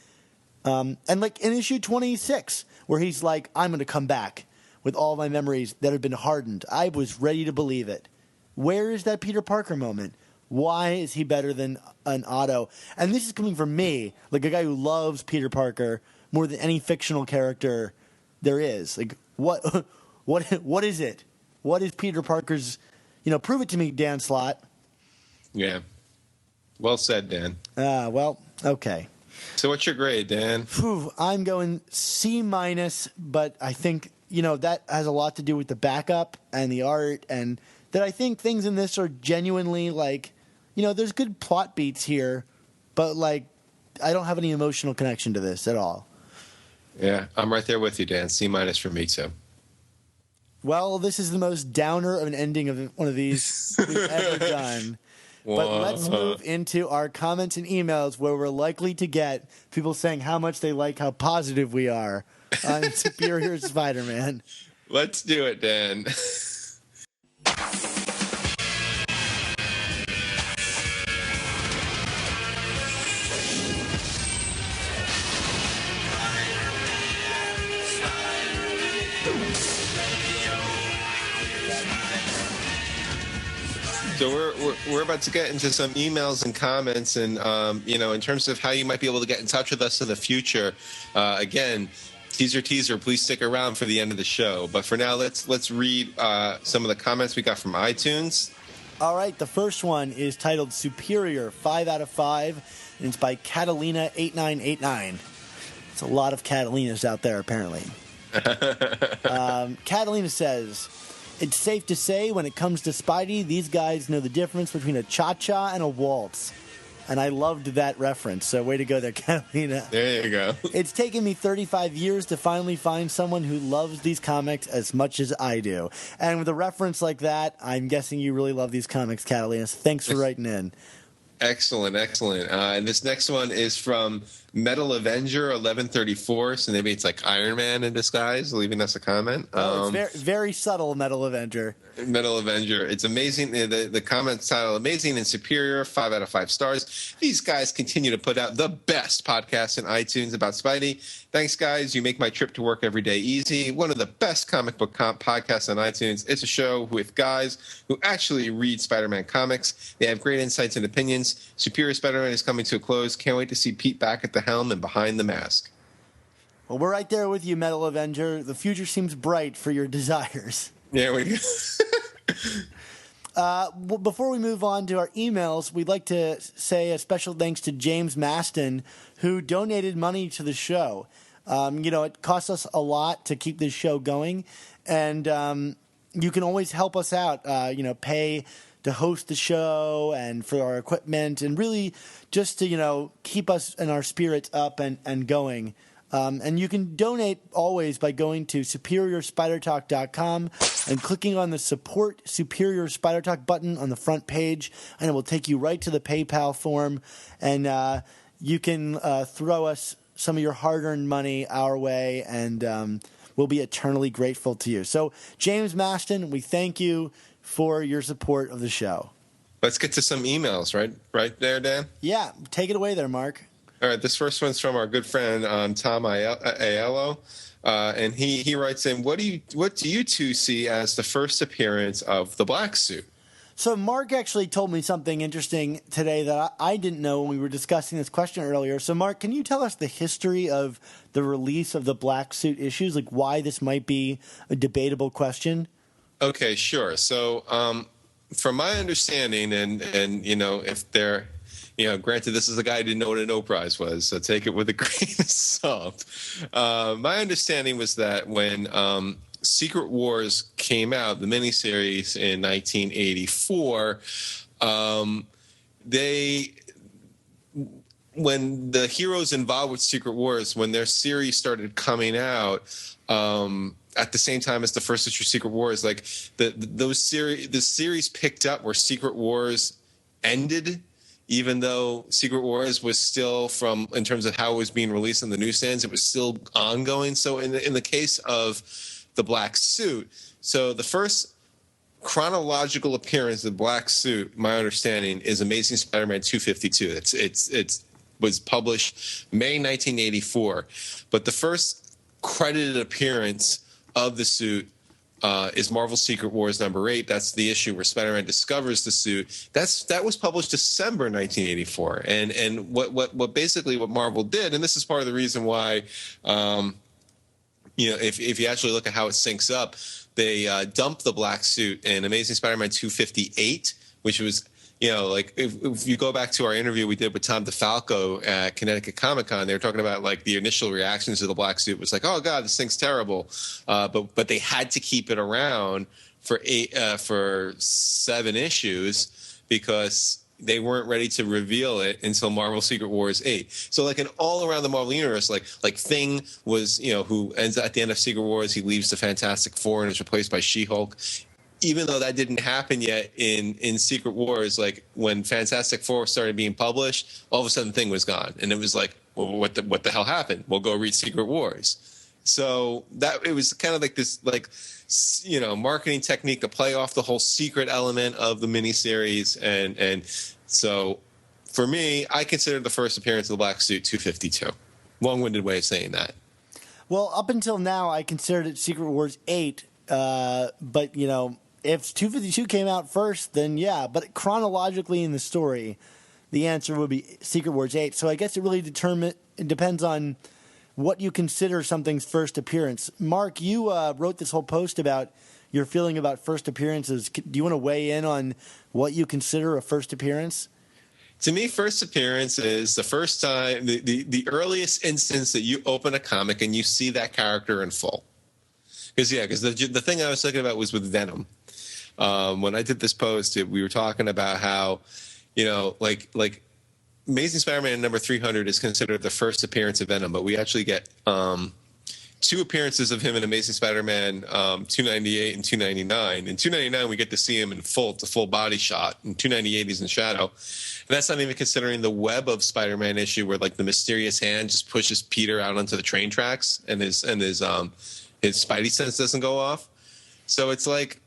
B: And like in issue 26, where he's like, I'm going to come back with all my memories that have been hardened. I was ready to believe it. Where is that Peter Parker moment? Why is he better than an Otto? And this is coming from me, like a guy who loves Peter Parker more than any fictional character there is. Like, what is it? What is Peter Parker's? Prove it to me, Dan Slott.
C: Yeah. Well said, Dan.
B: Well, okay.
C: So what's your grade, Dan?
B: I'm going C-, but I think, that has a lot to do with the backup and the art, and that I think things in this are genuinely like, there's good plot beats here, but like, I don't have any emotional connection to this at all.
C: Yeah, I'm right there with you, Dan. C- for me, too.
B: Well, this is the most downer of an ending of one of these we've ever done. But let's move into our comments and emails, where we're likely to get people saying how much they like how positive we are on Superior Spider-Man.
C: Let's do it, Dan. So we're about to get into some emails and comments, and in terms of how you might be able to get in touch with us in the future. Again, teaser, please stick around for the end of the show. But for now, let's read some of the comments we got from iTunes.
B: All right, the first one is titled Superior, 5 out of 5, and it's by Catalina8989. It's a lot of Catalinas out there, apparently. Catalina says, it's safe to say when it comes to Spidey, these guys know the difference between a cha-cha and a waltz. And I loved that reference, so way to go there, Catalina.
C: There you go.
B: It's taken me 35 years to finally find someone who loves these comics as much as I do. And with a reference like that, I'm guessing you really love these comics, Catalina. Thanks for writing in.
C: Excellent. And this next one is from Metal Avenger 1134. So maybe it's like Iron Man in disguise, leaving us a comment.
B: It's very, very subtle, Metal Avenger.
C: Metal Avenger. It's amazing. The comment title, amazing and superior, 5 out of 5 stars. These guys continue to put out the best podcast in iTunes about Spidey. Thanks, guys. You make my trip to work every day easy. One of the best comic book podcasts on iTunes. It's a show with guys who actually read Spider-Man comics. They have great insights and opinions. Superior Spider-Man is coming to a close. Can't wait to see Pete back at the helm and behind the mask.
B: Well, we're right there with you, Metal Avenger. The future seems bright for your desires.
C: There we go.
B: Before we move on to our emails, we'd like to say a special thanks to James Maston, who donated money to the show. It costs us a lot to keep this show going, and you can always help us out, pay to host the show and for our equipment, and really just to, keep us and our spirits up and going. And you can donate always by going to SuperiorSpiderTalk.com and clicking on the Support Superior Spider Talk button on the front page, and it will take you right to the PayPal form. And you can throw us some of your hard-earned money our way, and we'll be eternally grateful to you. So, James Maston, we thank you for your support of the show.
C: Let's get to some emails, right there, Dan?
B: Yeah, take it away there, Mark.
C: All right, this first one's from our good friend Tom Aiello, and he writes in, what do you two see as the first appearance of the black suit?
B: So Mark actually told me something interesting today that I didn't know when we were discussing this question earlier. So Mark, can you tell us the history of the release of the black suit issues, like why this might be a debatable question?
C: Okay, sure. So from my understanding, and if they're granted, this is a guy who didn't know what a no prize was, so take it with a grain of salt. My understanding was that when Secret Wars came out, the miniseries in 1984, when the heroes involved with Secret Wars, when their series started coming out, at the same time as the first issue of Secret Wars, like the series picked up where Secret Wars ended, even though Secret Wars was still in terms of how it was being released in the newsstands, it was still ongoing. So in the case of the black suit, so the first chronological appearance of the black suit, my understanding, is Amazing Spider-Man 252. It was published May 1984, but the first credited appearance of the suit is Marvel's Secret Wars #8. That's the issue where Spider-Man discovers the suit. That was published December 1984. And what basically what Marvel did, and this is part of the reason why, if you actually look at how it syncs up, they dumped the black suit in Amazing Spider-Man 258, which was, if you go back to our interview we did with Tom DeFalco at Connecticut Comic-Con, they were talking about like the initial reactions to the black suit was like, oh God, this thing's terrible. But they had to keep it around for 7 issues because they weren't ready to reveal it until Marvel Secret Wars 8. So like all around the Marvel universe, like Thing was, who ends at the end of Secret Wars, he leaves the Fantastic Four and is replaced by She-Hulk. Even though that didn't happen yet in Secret Wars, like when Fantastic Four started being published, all of a sudden Thing was gone, and it was like, well, what the hell happened? We'll go read Secret Wars. So that it was kind of like this, marketing technique to play off the whole secret element of the miniseries, and so for me, I consider the first appearance of the black suit 252. Long-winded way of saying that.
B: Well, up until now, I considered it Secret Wars 8, but if 252 came out first, then yeah. But chronologically in the story, the answer would be Secret Wars 8. So I guess it really depends on what you consider something's first appearance. Mark, you wrote this whole post about your feeling about first appearances. Do you want to weigh in on what you consider a first appearance?
C: To me, first appearance is the first time, the earliest instance that you open a comic and you see that character in full. Because the thing I was thinking about was with Venom. When I did this post, we were talking about how, like Amazing Spider-Man number 300 is considered the first appearance of Venom, but we actually get 2 appearances of him in Amazing Spider-Man 298 and 299. In 299, we get to see him in full. It's a full body shot. In 298, he's in shadow. And that's not even considering the Web of Spider-Man issue where, like, the mysterious hand just pushes Peter out onto the train tracks and his Spidey sense doesn't go off. So it's like,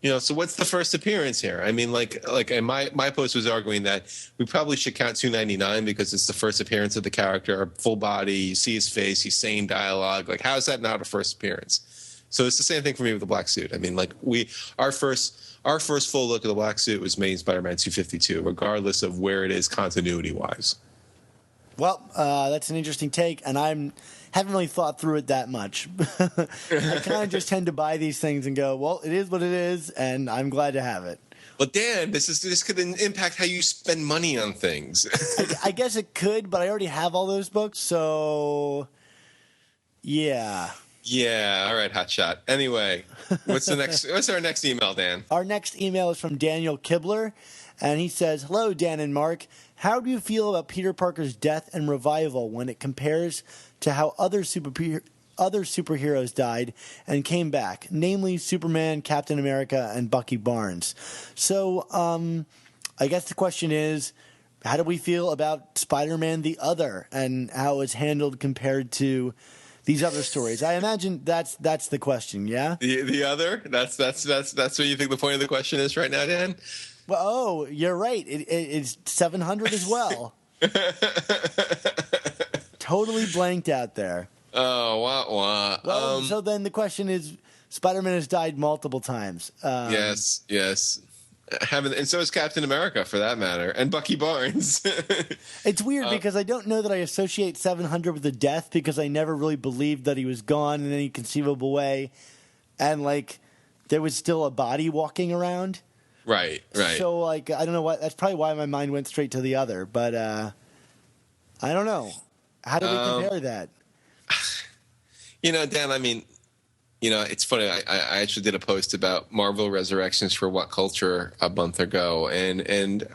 C: so what's the first appearance here? I mean, and my post was arguing that we probably should count 299 because it's the first appearance of the character, full body, you see his face, he's saying dialogue. Like, how is that not a first appearance? So it's the same thing for me with the black suit. I mean, like, our first full look at the black suit was Amazing Spider-Man 252, regardless of where it is continuity-wise.
B: Well, that's an interesting take, and haven't really thought through it that much. I kind of just tend to buy these things and go, well, it is what it is, and I'm glad to have it.
C: Well, Dan, this could impact how you spend money on things.
B: I guess it could, but I already have all those books, so yeah.
C: Yeah, all right, hotshot. Anyway, what's our next email, Dan?
B: Our next email is from Daniel Kibler, and he says, hello, Dan and Mark. how do you feel about Peter Parker's death and revival when it compares to how other superheroes died and came back, namely Superman, Captain America, and Bucky Barnes? So, I guess the question is, how do we feel about Spider-Man the Other and how it's handled compared to these other stories? I imagine that's the question, yeah?
C: The other? That's what you think the point of the question is right now, Dan?
B: Well, oh, you're right. It's 700 as well. Totally blanked out there.
C: Oh, wah.
B: Well, so then the question is, Spider-Man has died multiple times.
C: Yes. And so is Captain America, for that matter, and Bucky Barnes.
B: It's weird because I don't know that I associate 700 with the death because I never really believed that he was gone in any conceivable way, and like there was still a body walking around.
C: Right.
B: So like I don't know what. That's probably why my mind went straight to the other. But I don't know. How do we compare that?
C: Dan, I mean, it's funny. I actually did a post about Marvel Resurrections for What Culture a month ago, and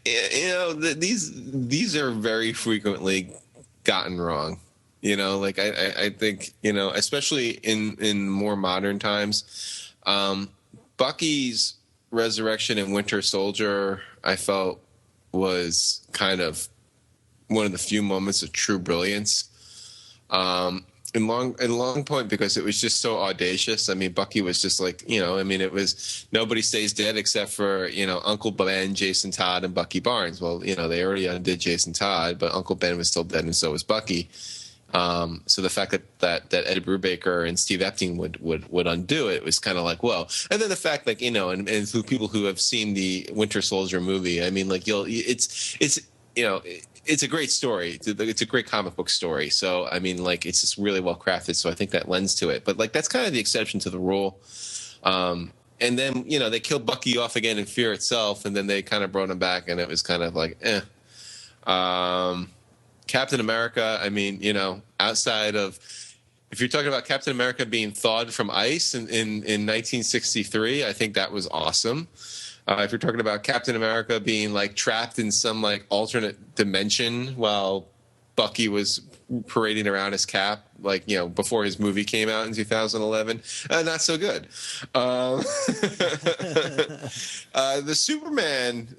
C: these are very frequently gotten wrong. Like I think especially in more modern times, Bucky's resurrection in Winter Soldier, I felt was kind of one of the few moments of true brilliance. In Long Point, because it was just so audacious. I mean, Bucky was just like, it was nobody stays dead except for, Uncle Ben, Jason Todd, and Bucky Barnes. Well, they already undid Jason Todd, but Uncle Ben was still dead, and so was Bucky. So the fact that Ed Brubaker and Steve Epting would undo it was kind of like, whoa. And then the fact, like, and through people who have seen the Winter Soldier movie, I mean, like, it's a great story. It's a great comic book story. So, I mean, like, it's just really well crafted. So I think that lends to it. But, like, that's kind of the exception to the rule. And then, they killed Bucky off again in Fear Itself. And then they kind of brought him back. And it was kind of like, Captain America, I mean, outside of... If you're talking about Captain America being thawed from ice in 1963, I think that was awesome. If you're talking about Captain America being like trapped in some like alternate dimension while Bucky was parading around his Cap, like, before his movie came out in 2011, not so good. The Superman,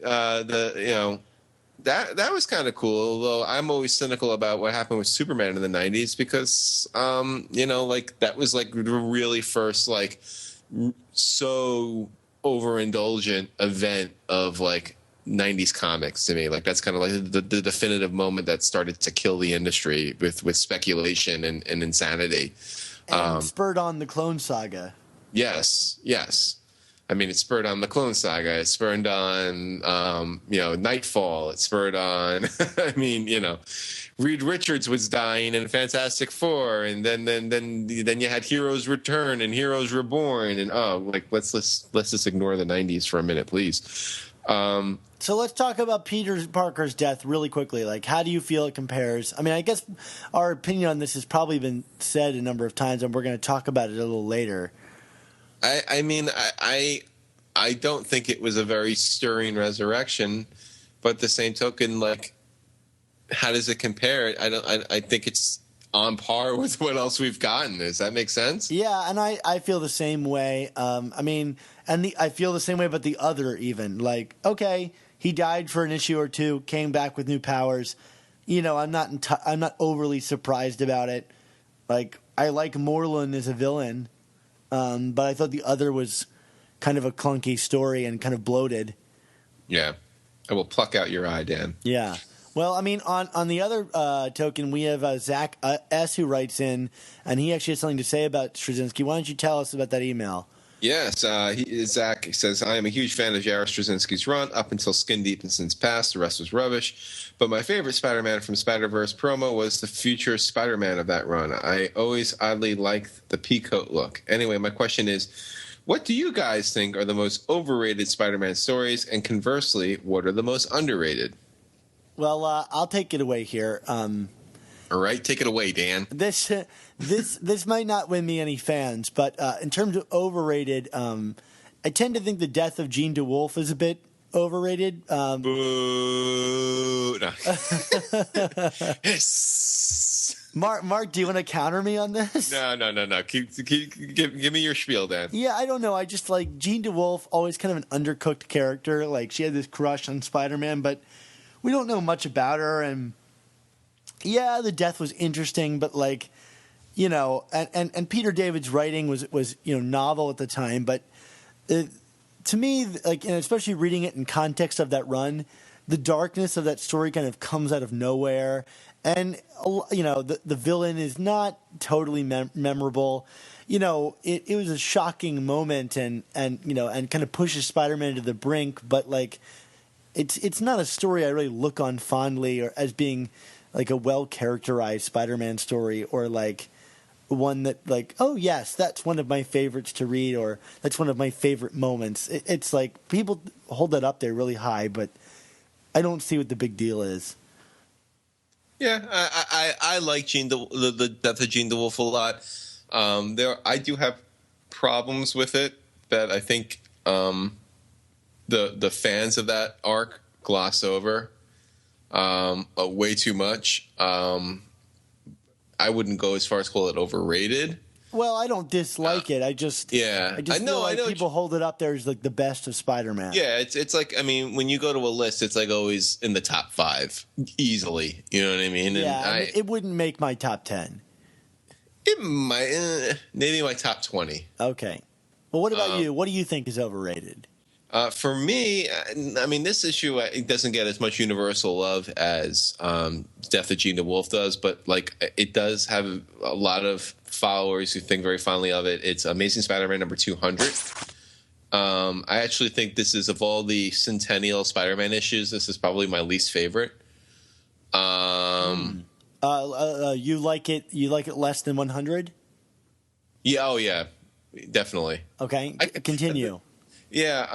C: that was kind of cool, although I'm always cynical about what happened with Superman in the 90s because, like that was like the really first like so overindulgent event of like 90s comics to me. Like that's kind of like the definitive moment that started to kill the industry with speculation and insanity.
B: And spurred on the Clone Saga.
C: Yes. I mean, it spurred on the Clone Saga. It spurred on, Nightfall. It spurred on, I mean, Reed Richards was dying in Fantastic Four, and then you had Heroes Return and Heroes Reborn, and let's just ignore the 90s for a minute, please.
B: So let's talk about Peter Parker's death really quickly. Like, how do you feel it compares? I mean, I guess our opinion on this has probably been said a number of times, and we're going to talk about it a little later.
C: I mean, I don't think it was a very stirring resurrection, but at the same token, like, how does it compare? I think it's on par with what else we've gotten. Does that make sense?
B: Yeah, and I feel the same way. I feel the same way about the other even. Like, okay, he died for an issue or two, came back with new powers. I'm not overly surprised about it. Like, I like Moreland as a villain, but I thought the other was kind of a clunky story and kind of bloated.
C: Yeah, I will pluck out your eye, Dan.
B: Yeah. Well, I mean, on the other token, we have Zach S. who writes in, and he actually has something to say about Straczynski. Why don't you tell us about that email?
C: Yes, Zach says, I am a huge fan of J.R. Straczynski's run up until Skin Deep and Sin's Past. The rest was rubbish. But my favorite Spider-Man from Spider-Verse promo was the future Spider-Man of that run. I always oddly liked the peacoat look. Anyway, my question is, what do you guys think are the most overrated Spider-Man stories? And conversely, what are the most underrated?
B: Well, I'll take it away here.
C: All right, take it away, Dan.
B: This might not win me any fans, but in terms of overrated, I tend to think the death of Jean DeWolf is a bit overrated.
C: Boo. No. Hiss.
B: Mark, do you want to counter me on this?
C: No. Give me your spiel, Dan.
B: Yeah, I don't know. I just like Jean DeWolf, always kind of an undercooked character. Like she had this crush on Spider-Man, but we don't know much about her. And yeah, the death was interesting, but like, you know, and Peter David's writing was novel at the time, but to me, like, and especially reading it in context of that run, the darkness of that story kind of comes out of nowhere. And, you know, the villain is not totally memorable. You know, it was a shocking moment and kind of pushes Spider-Man to the brink. But, like, it's not a story I really look on fondly or as being, like, a well-characterized Spider-Man story or, like, one that, like, oh, yes, that's one of my favorites to read or that's one of my favorite moments. It's like people hold that up there really high, but I don't see what the big deal is.
C: Yeah, I like the Death of Jean DeWolf a lot. I do have problems with it that I think the fans of that arc gloss over way too much. I wouldn't go as far as call it overrated.
B: Well, I don't dislike it. I just feel like people hold it up there as like the best of Spider-Man.
C: Yeah, it's like, I mean, when you go to a list, it's like always in the top 5 easily. You know what I mean?
B: Yeah, and it wouldn't make my top 10.
C: It might, maybe my top 20.
B: Okay. Well, what about you? What do you think is overrated?
C: For me, I mean, this issue it doesn't get as much universal love as Death of Jean DeWolf does, but like it does have a lot of followers who think very fondly of it. It's Amazing Spider-Man number 200. I actually think this is, of all the Centennial Spider-Man issues, this is probably my least favorite.
B: You like it? You like it less than 100?
C: Yeah. Oh, yeah. Definitely.
B: Okay. Continue.
C: Yeah.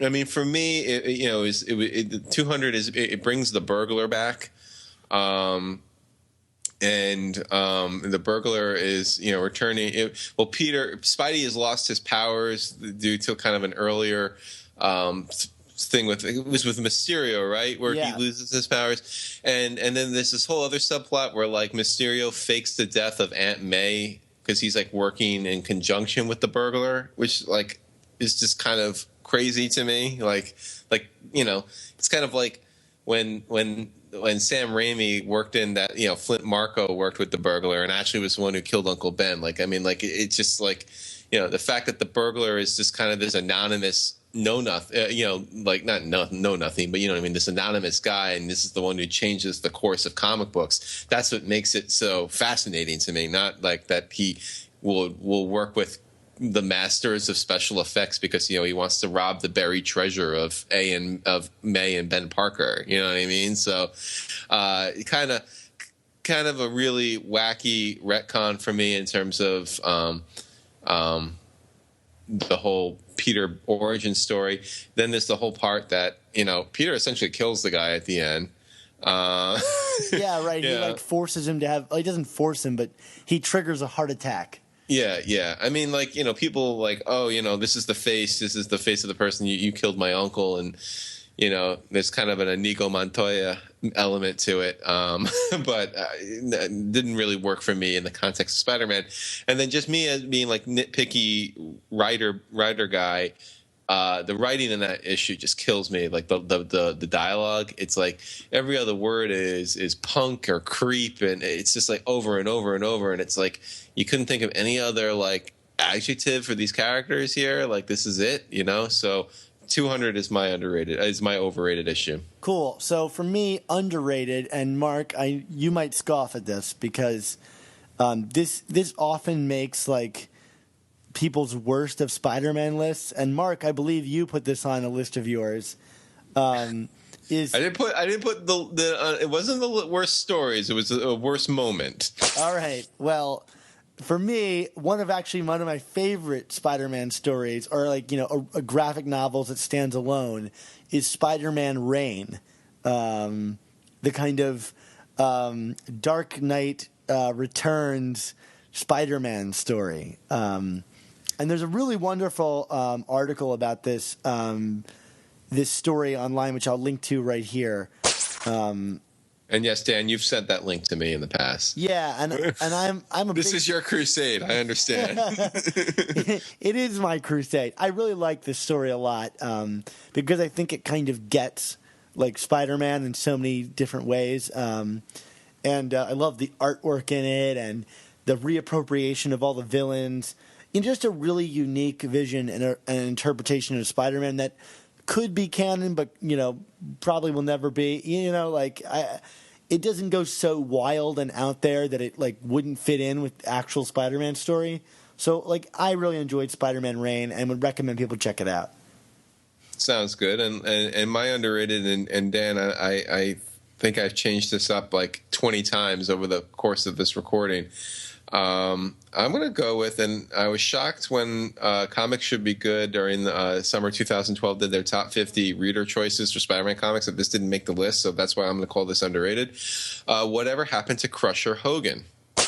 C: I mean, for me, the 200 it brings the burglar back. And the burglar is, returning. Spidey has lost his powers due to kind of an earlier thing with Mysterio, right, where he loses his powers, and then there's this whole other subplot where like Mysterio fakes the death of Aunt May because he's like working in conjunction with the burglar, which like is just kind of crazy to me. Like it's kind of like when Sam Raimi worked in that, Flint Marko worked with the burglar and actually was the one who killed Uncle Ben. Like, I mean, like, it's just like, the fact that the burglar is just kind of this anonymous nothing, but you know what I mean? This anonymous guy, and this is the one who changes the course of comic books. That's what makes it so fascinating to me. Not like that he will work with the masters of special effects because he wants to rob the buried treasure of May and Ben Parker. You know what I mean? So, kind of a really wacky retcon for me in terms of the whole Peter origin story. Then there's the whole part that Peter essentially kills the guy at the end.
B: Yeah, right.
C: Yeah.
B: He forces him to have. He doesn't force him, but he triggers a heart attack.
C: Yeah. I mean, like, people like, oh, this is the face of the person you killed my uncle, and there's kind of an Inigo Montoya element to it, but it didn't really work for me in the context of Spider-Man. And then just me as being like nitpicky writer guy, the writing in that issue just kills me. Like the dialogue, it's like every other word is punk or creep, and it's just like over and over and over, and it's like you couldn't think of any other like adjective for these characters here. Like, this is it, So 200 is my overrated issue.
B: Cool. So for me, underrated, and Mark, you might scoff at this because this often makes like people's worst of Spider-Man lists. And Mark, I believe you put this on a list of yours. I didn't put
C: the it wasn't the worst stories. It was a worst moment.
B: All right. Well, for me, one of my favorite Spider-Man stories, or like, a graphic novels that stands alone, is Spider-Man Reign. The kind of Dark Knight Returns Spider-Man story. And there's a really wonderful article about this this story online, which I'll link to right here.
C: And yes, Dan, you've sent that link to me in the past.
B: Yeah, and I'm a
C: This is your crusade. I understand.
B: It is my crusade. I really like this story a lot because I think it kind of gets like Spider-Man in so many different ways. And I love the artwork in it and the reappropriation of all the villains in just a really unique vision and an interpretation of Spider-Man that could be canon, but probably will never be. It doesn't go so wild and out there that it like wouldn't fit in with the actual Spider-Man story. So like I really enjoyed Spider-Man Reign and would recommend people check it out.
C: Sounds good. And my underrated and Dan, I think I've changed this up like 20 times over the course of this recording. I'm going to go with, and I was shocked when Comics Should Be Good during the summer 2012 did their top 50 reader choices for Spider-Man comics, that this didn't make the list, so that's why I'm going to call this underrated. Whatever Happened to Crusher Hogan?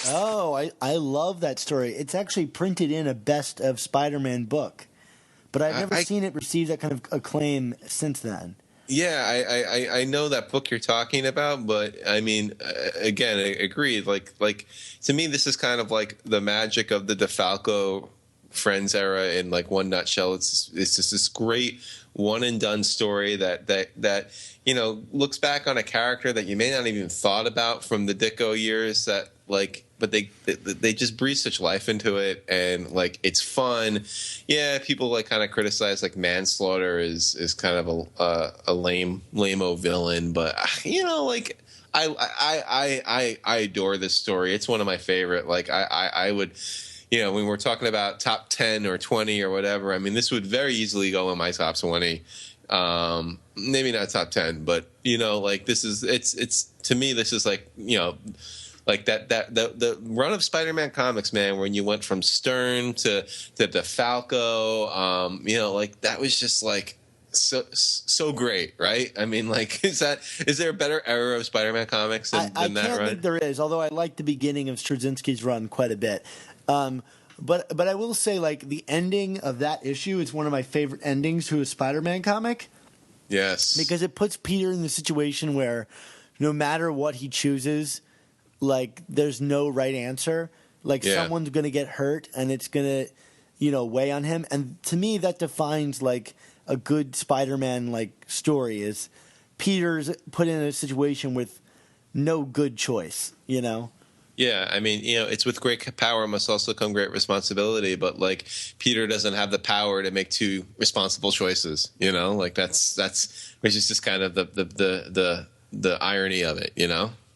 B: Oh, I love that story. It's actually printed in a Best of Spider-Man book, but I've never seen it receive that kind of acclaim since then.
C: Yeah, I know that book you're talking about, but I mean, again, I agreed. Like to me, this is kind of like the magic of the DeFalco Friends era in like one nutshell. It's just this great one and done story that looks back on a character that you may not even thought about from the Ditko years. That like. But they just breathe such life into it, and like it's fun. Yeah, people like kind of criticize like Manslaughter is kind of a lame-o villain, but like I adore this story. It's one of my favorite. Like I would, when we're talking about top 10 or 20 or whatever, I mean this would very easily go in my top 20. Maybe not top 10, but like this is it's to me this is like like the run of Spider-Man comics, man, when you went from Stern to DeFalco, like that was just like so great, right? I mean, like, is there a better era of Spider-Man comics than that? I
B: can't think there is, although I like the beginning of Straczynski's run quite a bit. But I will say, like, the ending of that issue is one of my favorite endings to a Spider-Man comic.
C: Yes,
B: because it puts Peter in the situation where no matter what he chooses, like there's no right answer. Like someone's going to get hurt and it's going to, weigh on him. And to me, that defines like a good Spider-Man like story is Peter's put in a situation with no good choice,
C: Yeah, I mean, it's with great power must also come great responsibility. But like, Peter doesn't have the power to make two responsible choices. Like that's which is just kind of the irony of it.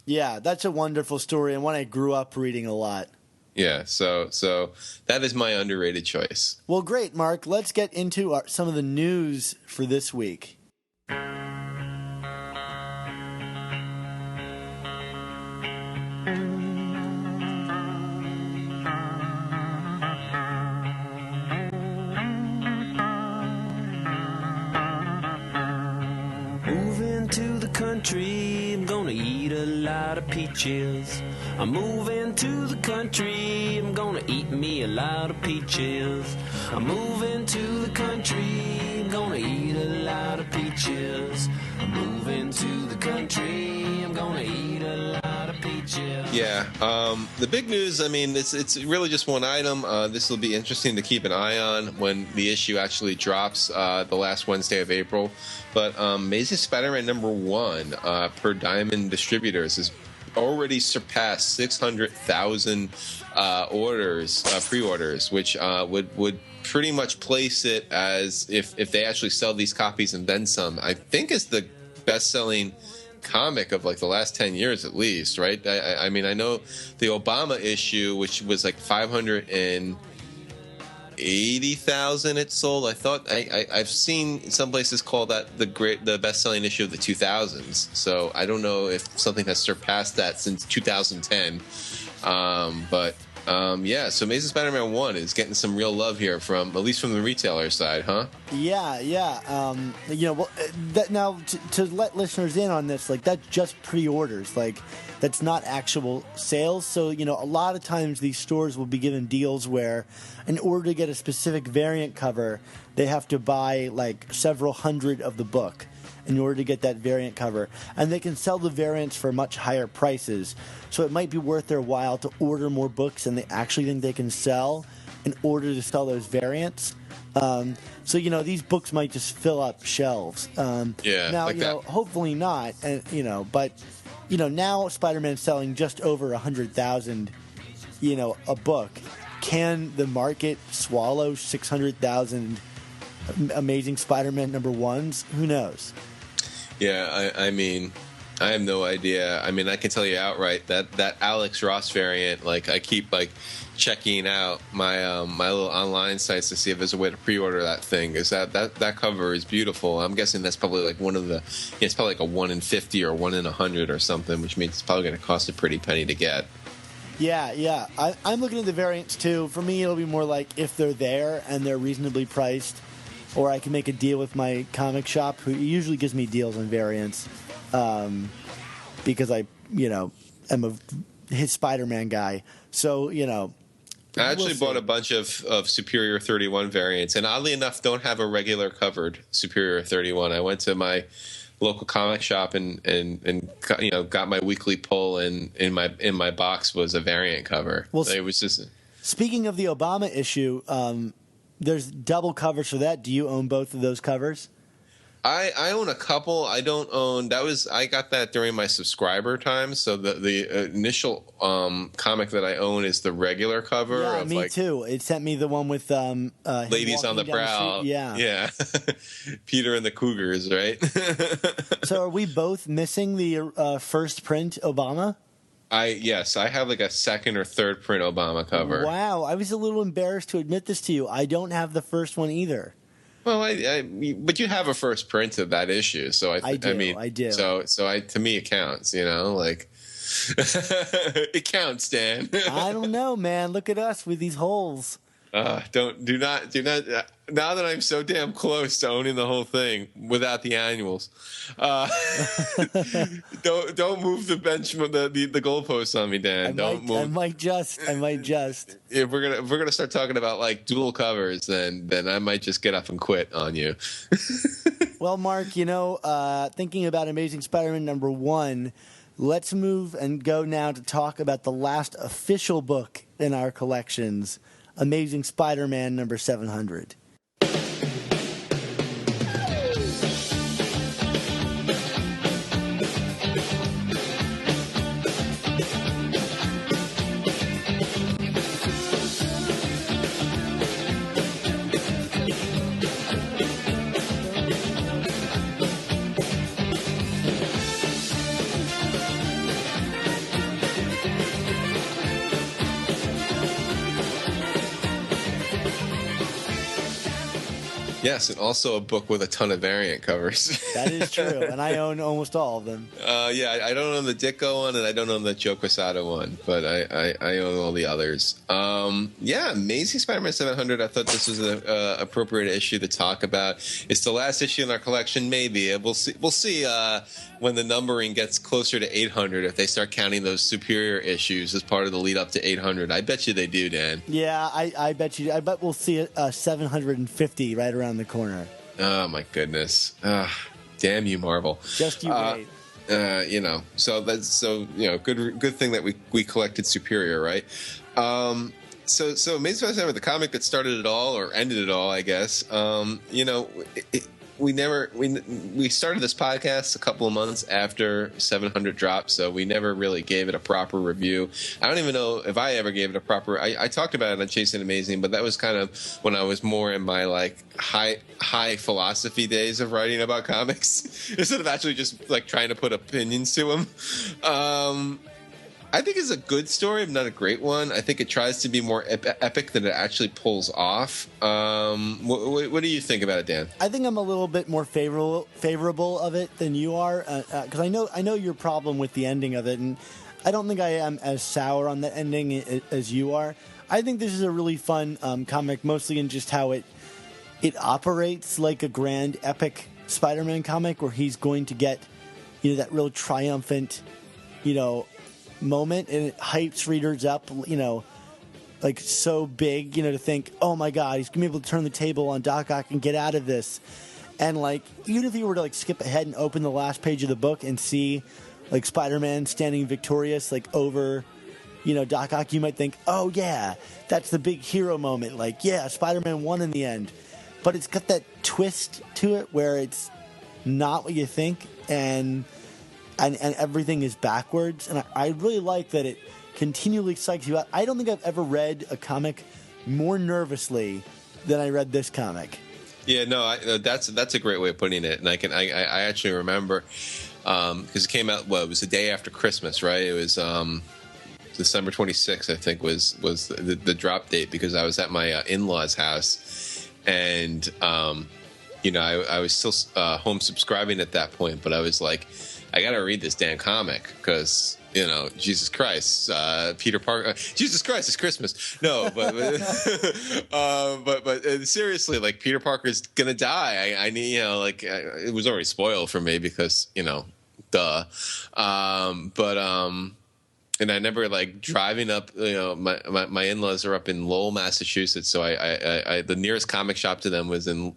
B: Yeah, that's a wonderful story and one I grew up reading a lot.
C: Yeah, so that is my underrated choice.
B: Well, great, Mark. Let's get into some of the news for this week.
D: Moving to the country, I'm gonna eat a lot of peaches. I'm moving to the country, I'm gonna eat me a lot of peaches. I'm moving to the country, I'm gonna eat a lot of peaches. I'm moving to the country, I'm gonna eat a lot of peaches.
C: Yeah, the big news, I mean, it's really just one item. This will be interesting to keep an eye on when the issue actually drops the last Wednesday of April. But Amazing Spider-Man #1 per Diamond Distributors has already surpassed 600,000 pre-orders, which would pretty much place it as if they actually sell these copies and then some. I think it's the best-selling comic of like the last 10 years at least, right? I mean, I know the Obama issue, which was like 580,000 it sold. I thought I've seen some places call that the best-selling issue of the 2000s. So I don't know if something has surpassed that since 2010. But Yeah, so Amazing Spider-Man 1 is getting some real love here from, at least from the retailer side, huh?
B: Yeah. Well, now to let listeners in on this, like, that's just pre-orders. Like, that's not actual sales. So, a lot of times these stores will be given deals where, in order to get a specific variant cover, they have to buy like several hundred of the book in order to get that variant cover. And they can sell the variants for much higher prices. So it might be worth their while to order more books than they actually think they can sell in order to sell those variants. So, these books might just fill up shelves. Now,
C: like that.
B: hopefully not. And, but, now Spider-Man's selling just over 100,000, a book. Can the market swallow 600,000 Amazing Spider-Man #1s? Who knows?
C: Yeah, I mean, I have no idea. I mean, I can tell you outright that Alex Ross variant, like, I keep like checking out my my little online sites to see if there's a way to pre-order that thing. Is that cover is beautiful. I'm guessing that's probably like one of the. Yeah, it's probably like a 1 in 50 or 1 in 100 or something, which means it's probably going to cost a pretty penny to get.
B: Yeah. I'm looking at the variants too. For me, it'll be more like if they're there and they're reasonably priced, or I can make a deal with my comic shop, who usually gives me deals on variants, because I, am his Spider-Man guy. So,
C: I actually bought a bunch of Superior 31 variants, and oddly enough, don't have a regular covered Superior 31. I went to my local comic shop and got my weekly pull, and in my box was a variant cover. Well, it was just.
B: Speaking of the Obama issue, there's double covers for that. Do you own both of those covers?
C: I own a couple. I don't own. I got that during my subscriber time. So the initial comic that I own is the regular cover.
B: Yeah,
C: of
B: me too. It sent me the one with
C: Ladies on the Prowl. Yeah. Peter and the Cougars, right?
B: So are we both missing the first print Obama?
C: Yes, I have like a second or third print Obama cover.
B: Wow, I was a little embarrassed to admit this to you. I don't have the first one either.
C: Well, but you have a first print of that issue, so I do. So to me it counts, like it counts, Dan.
B: I don't know, man. Look at us with these holes.
C: Do not. Now that I'm so damn close to owning the whole thing without the annuals, don't move the bench, the goalposts on me, Dan. Don't move.
B: I might just.
C: If we're gonna start talking about like dual covers, then I might just get up and quit on you.
B: Well, Mark, thinking about Amazing Spider-Man #1, let's move and go now to talk about the last official book in our collections. Amazing Spider-Man #700.
C: Yes, and also a book with a ton of variant covers.
B: That is true, and I own almost all of them.
C: I don't own the Ditko one, and I don't own the Joe Quesada one, but I own all the others. Amazing Spider-Man 700. I thought this was an appropriate issue to talk about. It's the last issue in our collection, maybe. We'll see when the numbering gets closer to 800, if they start counting those Superior issues as part of the lead up to 800. I bet you they do, Dan.
B: Yeah, I bet you. I bet we'll see 750 right around the corner.
C: Oh my goodness! Damn you, Marvel!
B: Just you wait.
C: So good thing that we collected Superior, right? So Amazing Spider-Man, the comic that started it all or ended it all, I guess. We started this podcast a couple of months after 700 dropped, so we never really gave it a proper review. I don't even know if I ever gave it a proper. I talked about it on Chasing Amazing, but that was kind of when I was more in my like high philosophy days of writing about comics instead of actually just like trying to put opinions to them. I think it's a good story, but not a great one. I think it tries to be more epic than it actually pulls off. What do you think about it, Dan?
B: I think I'm a little bit more favorable of it than you are, because I know your problem with the ending of it, and I don't think I am as sour on the ending as you are. I think this is a really fun comic, mostly in just how it operates like a grand epic Spider-Man comic, where he's going to get, that real triumphant, moment, and it hypes readers up, like so big, to think, oh my God, he's gonna be able to turn the table on Doc Ock and get out of this. And like, even if you were to like skip ahead and open the last page of the book and see like Spider-Man standing victorious like over, Doc Ock, you might think, oh yeah, that's the big hero moment. Like, yeah, Spider-Man won in the end. But it's got that twist to it where it's not what you think, and everything is backwards. And I really like that it continually psychs you out. I don't think I've ever read a comic more nervously than I read this comic.
C: Yeah, no, that's a great way of putting it. And I actually remember because it came out. Well, it was the day after Christmas, right? It was December 26th, I think, was the drop date, because I was at my in-laws' house, and I was still home subscribing at that point, but I was like, I got to read this damn comic because. Jesus Christ, Peter Parker. Jesus Christ, it's Christmas. No, but seriously, like Peter Parker's gonna die. I need, it was already spoiled for me because, duh. And I remember like driving up. My in-laws are up in Lowell, Massachusetts. So I the nearest comic shop to them was in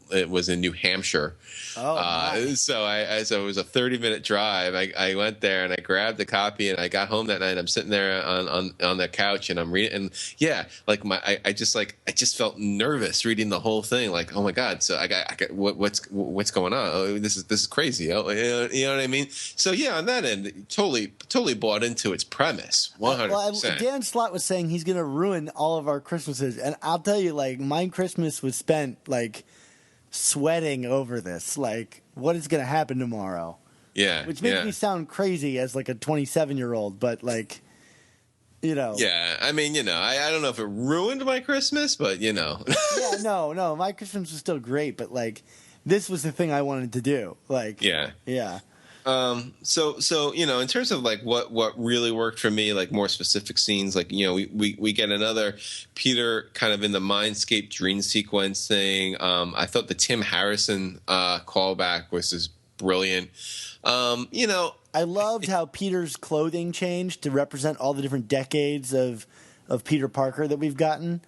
C: New Hampshire.
B: Oh, nice.
C: So it was a 30-minute drive. I went there and I grabbed the copy, and I got home that night. I'm sitting there on the couch and I'm reading, and yeah, like I just felt nervous reading the whole thing. Like, oh my God, so I got what's going on? Oh, this is crazy. Oh, you know what I mean? So yeah, on that end, totally bought into its premise. 100%.
B: Well, Dan Slott was saying he's going to ruin all of our Christmases, and I'll tell you, like, my Christmas was spent like sweating over this. Like, what is going to happen tomorrow?
C: Yeah,
B: which makes me sound crazy as like a 27-year-old, but like,
C: Yeah, I mean, I don't know if it ruined my Christmas, but
B: Yeah, no, my Christmas was still great, but like, this was the thing I wanted to do. Like,
C: yeah. So in terms of like what really worked for me, like more specific scenes, like we get another Peter kind of in the Mindscape dream sequence thing. I thought the Tim Harrison callback was just brilliant.
B: I loved how Peter's clothing changed to represent all the different decades of Peter Parker that we've gotten.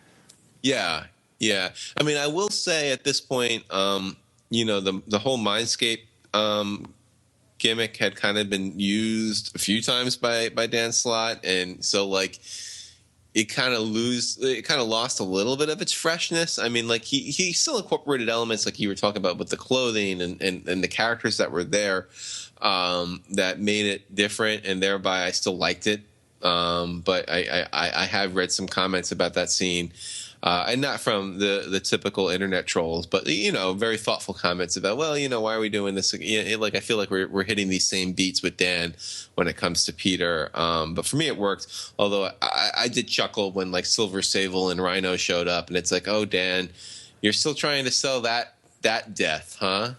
C: Yeah. I mean, I will say at this point, the whole Mindscape gimmick had kind of been used a few times by Dan Slott, and so like it kind of lost a little bit of its freshness. I mean, like he still incorporated elements like you were talking about with the clothing and the characters that were there that made it different, and thereby I still liked it. But I have read some comments about that scene. And not from the typical internet trolls, but very thoughtful comments about, well, why are we doing this? Like I feel like we're hitting these same beats with Dan when it comes to Peter. But for me, it worked. Although I did chuckle when like Silver Sable and Rhino showed up, and it's like, oh, Dan, you're still trying to sell that death, huh?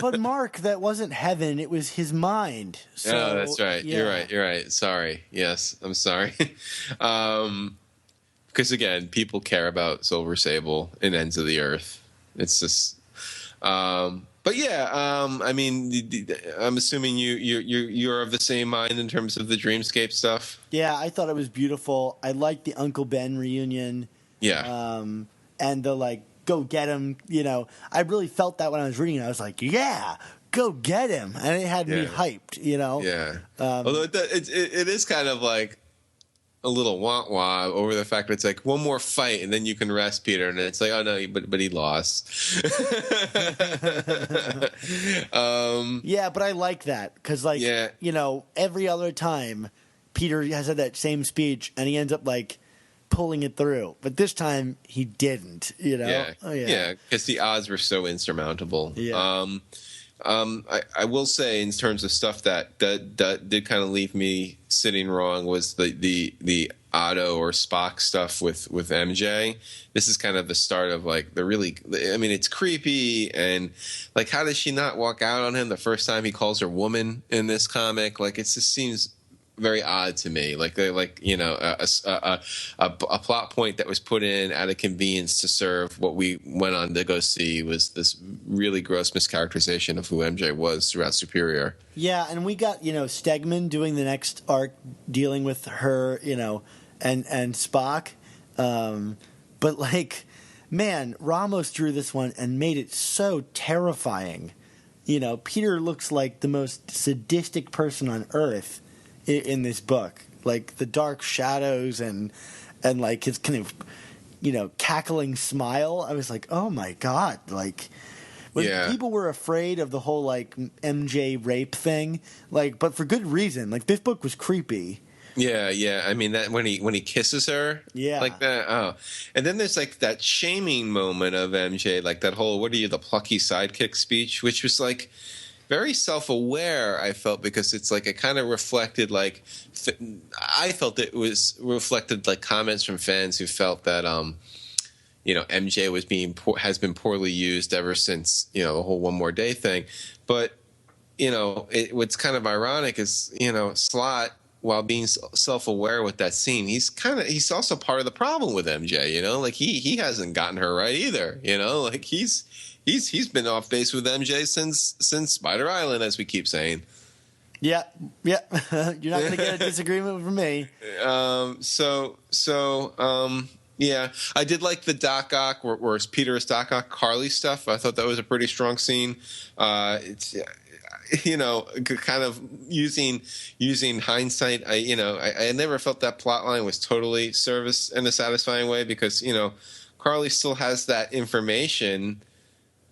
B: but Mark, that wasn't heaven; it was his mind. So,
C: oh, that's right.
B: Yeah.
C: You're right. Sorry. Yes, I'm sorry. Because again, people care about Silver Sable and Ends of the Earth. It's just, but yeah. I mean, I'm assuming you're of the same mind in terms of the Dreamscape stuff.
B: Yeah, I thought it was beautiful. I liked the Uncle Ben reunion.
C: Yeah.
B: And the like, go get him. I really felt that when I was reading it. I was like, yeah, go get him, and it had me hyped.
C: Yeah. Although it is kind of like a little wah-wah over the fact that it's like one more fight and then you can rest Peter, and it's like, oh no, but he lost.
B: Yeah, but I like that because like every other time Peter has had that same speech and he ends up like pulling it through, but this time he didn't.
C: Yeah, because the odds were so insurmountable. I will say, in terms of stuff that did kind of leave me sitting wrong, was the Otto or Spock stuff with MJ. This is kind of the start of like it's creepy, and like, how does she not walk out on him the first time he calls her woman in this comic? Like, it just seems very odd to me. Like a plot point that was put in out of convenience to serve what we went on to go see was this really gross mischaracterization of who MJ was throughout Superior.
B: Yeah, and we got, Stegman doing the next arc dealing with her, and Spock. But man, Ramos drew this one and made it so terrifying. Peter looks like the most sadistic person on Earth in this book. Like the dark shadows and like his kind of, cackling smile. I was like, oh my God. Like, when people were afraid of the whole MJ rape thing, but for good reason. Like, this book was creepy.
C: Yeah. I mean, that when he kisses her, like that. Oh, and then there's that shaming moment of MJ, like that whole "What are you, the plucky sidekick?" speech, which was very self-aware. I felt, because it's it kind of reflected I felt it was reflected comments from fans who felt that MJ was has been poorly used ever since the whole One More Day thing, but what's kind of ironic is Slott, while being self-aware with that scene, he's also part of the problem with MJ. He hasn't gotten her right either. He's been off base with MJ since Spider Island, as we keep saying.
B: Yeah. You're not going to get a disagreement from me.
C: Yeah, I did like the Doc Ock, where Peter is Doc Ock, Carly stuff. I thought that was a pretty strong scene. It's kind of using hindsight. I never felt that plot line was totally service in a satisfying way, because Carly still has that information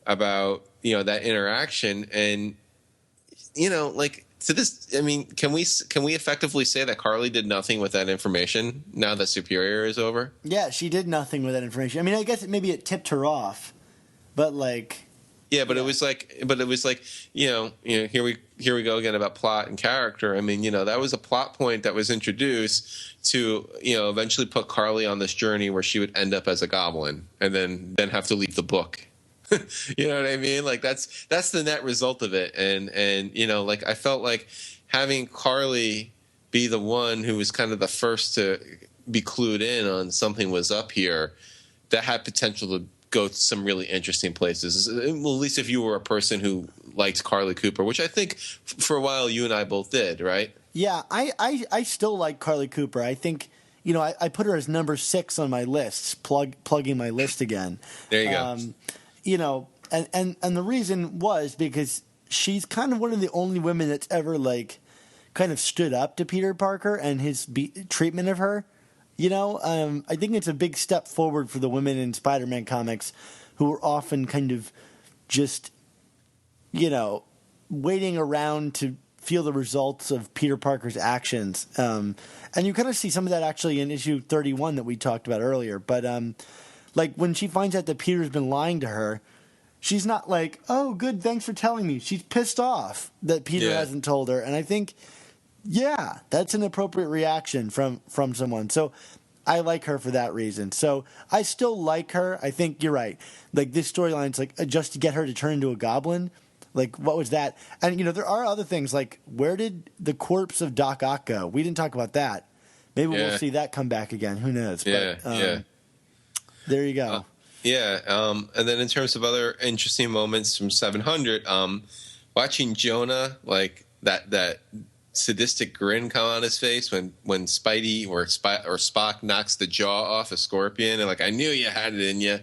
C: about that interaction, and to this, I mean, can we effectively say that Carly did nothing with that information now that Superior is over?
B: Yeah, she did nothing with that information. I mean, I guess maybe it tipped her off, but
C: yeah, but it was here we go again about plot and character. I mean, that was a plot point that was introduced to eventually put Carly on this journey where she would end up as a goblin and then have to leave the book. You know what I mean? That's the net result of it. And I felt like having Carly be the one who was kind of the first to be clued in on something was up here, that had potential to go to some really interesting places. Well, at least if you were a person who liked Carly Cooper, which I think for a while you and I both did, right?
B: Yeah, I still like Carly Cooper. I think, I put her as number 6 on my list, plugging my list again.
C: There you go.
B: And the reason was because she's kind of one of the only women that's ever kind of stood up to Peter Parker and his treatment of her. I think it's a big step forward for the women in Spider-Man comics who are often kind of just, waiting around to feel the results of Peter Parker's actions. And you kind of see some of that actually in issue 31 that we talked about earlier. But when she finds out that Peter's been lying to her, she's not like, oh, good, thanks for telling me. She's pissed off that Peter hasn't told her. And I think, yeah, that's an appropriate reaction from someone. So I like her for that reason. So I still like her. I think you're right. This storyline's just to get her to turn into a goblin. What was that? And, there are other things where did the corpse of Doc Ock go? We didn't talk about that. Maybe we'll see that come back again. Who knows?
C: Yeah,
B: but, there you go.
C: And then in terms of other interesting moments from 700, watching Jonah, that sadistic grin come on his face when Spidey or Spock knocks the jaw off a scorpion, and I knew you had it in you.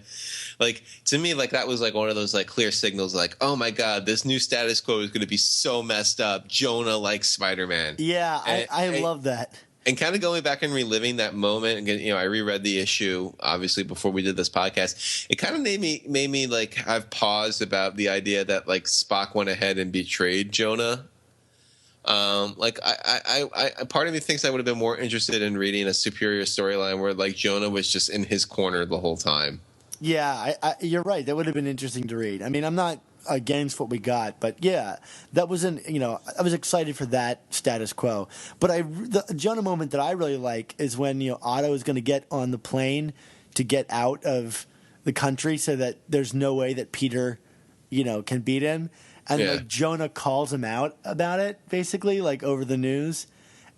C: To me, that was one of those clear signals, oh my God, this new status quo is going to be so messed up. Jonah likes Spider-Man.
B: Yeah, I love that.
C: And kind of going back and reliving that moment, and I reread the issue obviously before we did this podcast. It kind of made me have pause about the idea that Spock went ahead and betrayed Jonah. I part of me thinks I would have been more interested in reading a Superior storyline where Jonah was just in his corner the whole time.
B: Yeah, you're right. That would have been interesting to read. I mean, I'm not against what we got, but yeah, that wasn't, I was excited for that status quo. But the Jonah moment that I really like is when, Otto is going to get on the plane to get out of the country so that there's no way that Peter, can beat him. And Jonah calls him out about it, basically, over the news.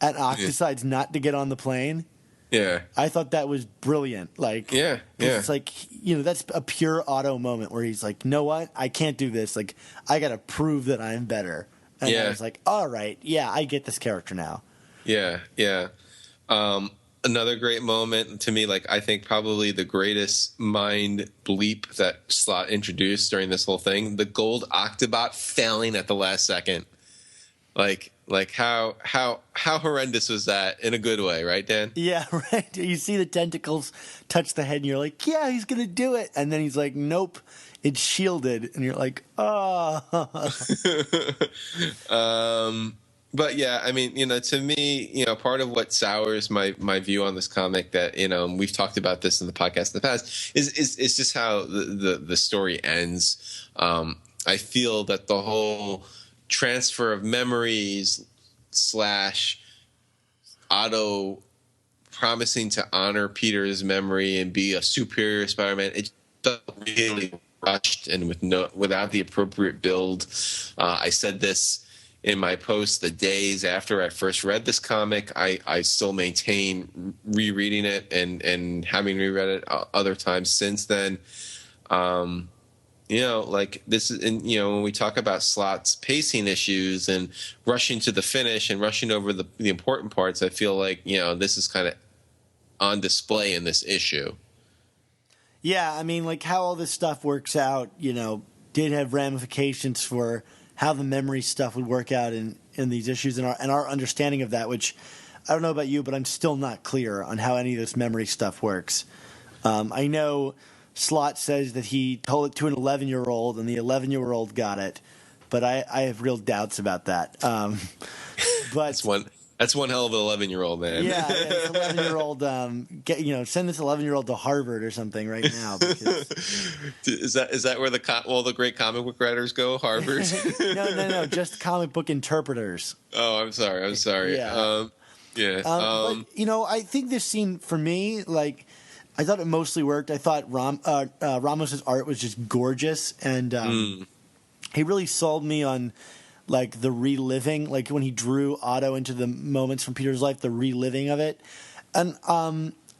B: and Ock decides not to get on the plane.
C: Yeah.
B: I thought that was brilliant. Like,
C: Yeah.
B: it's like, that's a pure Otto moment where he's like, know what? I can't do this. Like, I got to prove that I'm better. And I was like, all right, yeah, I get this character now.
C: Yeah. Another great moment to me, like I think probably the greatest mind bleep that Slot introduced during this whole thing, the gold Octobot failing at the last second. Like how horrendous was that in a good way, right, Dan?
B: Yeah, right. You see the tentacles touch the head and you're like, yeah, he's going to do it. And then he's like, nope, it's shielded. And you're like, oh.
C: But yeah, I mean, to me, part of what sours my view on this comic that, and we've talked about this in the podcast in the past is just how the story ends. I feel that the whole transfer of memories / Otto promising to honor Peter's memory and be a superior Spider-Man, it felt really rushed and without the appropriate build. I said this in my post the days after I first read this comic. I still maintain rereading it and having reread it other times since then. Like this is, and when we talk about Slot's pacing issues and rushing to the finish and rushing over the important parts, I feel like this is kind of on display in this issue.
B: Yeah, I mean, like how all this stuff works out, did have ramifications for how the memory stuff would work out in these issues and our understanding of that, which I don't know about you, but I'm still not clear on how any of this memory stuff works. I know Slot says that he told it to an 11-year-old and the 11-year-old got it, but I have real doubts about that. But
C: that's one hell of an 11-year-old, man.
B: Yeah, this 11-year-old. Send this 11-year-old to Harvard or something right now. Because
C: is that where the great comic book writers go? Harvard?
B: No, just comic book interpreters.
C: Oh, I'm sorry.
B: Yeah. But, I think this scene for me, like, I thought it mostly worked. I thought Ramos's art was just gorgeous, and he really sold me on like the reliving, like when he drew Otto into the moments from Peter's life, the reliving of it. And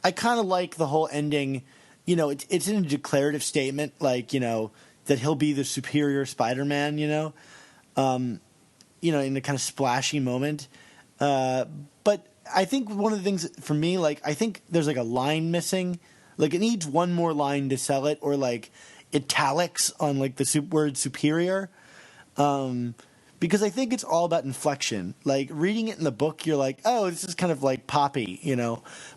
B: I kind of like the whole ending. It's in a declarative statement, like, that he'll be the superior Spider-Man, in a kind of splashy moment. But I think one of the things for me, like, I think there's like a line missing. Like, it needs one more line to sell it, or like italics on like the word superior. Because I think it's all about inflection. Like, reading it in the book, you're like, oh, this is kind of like poppy,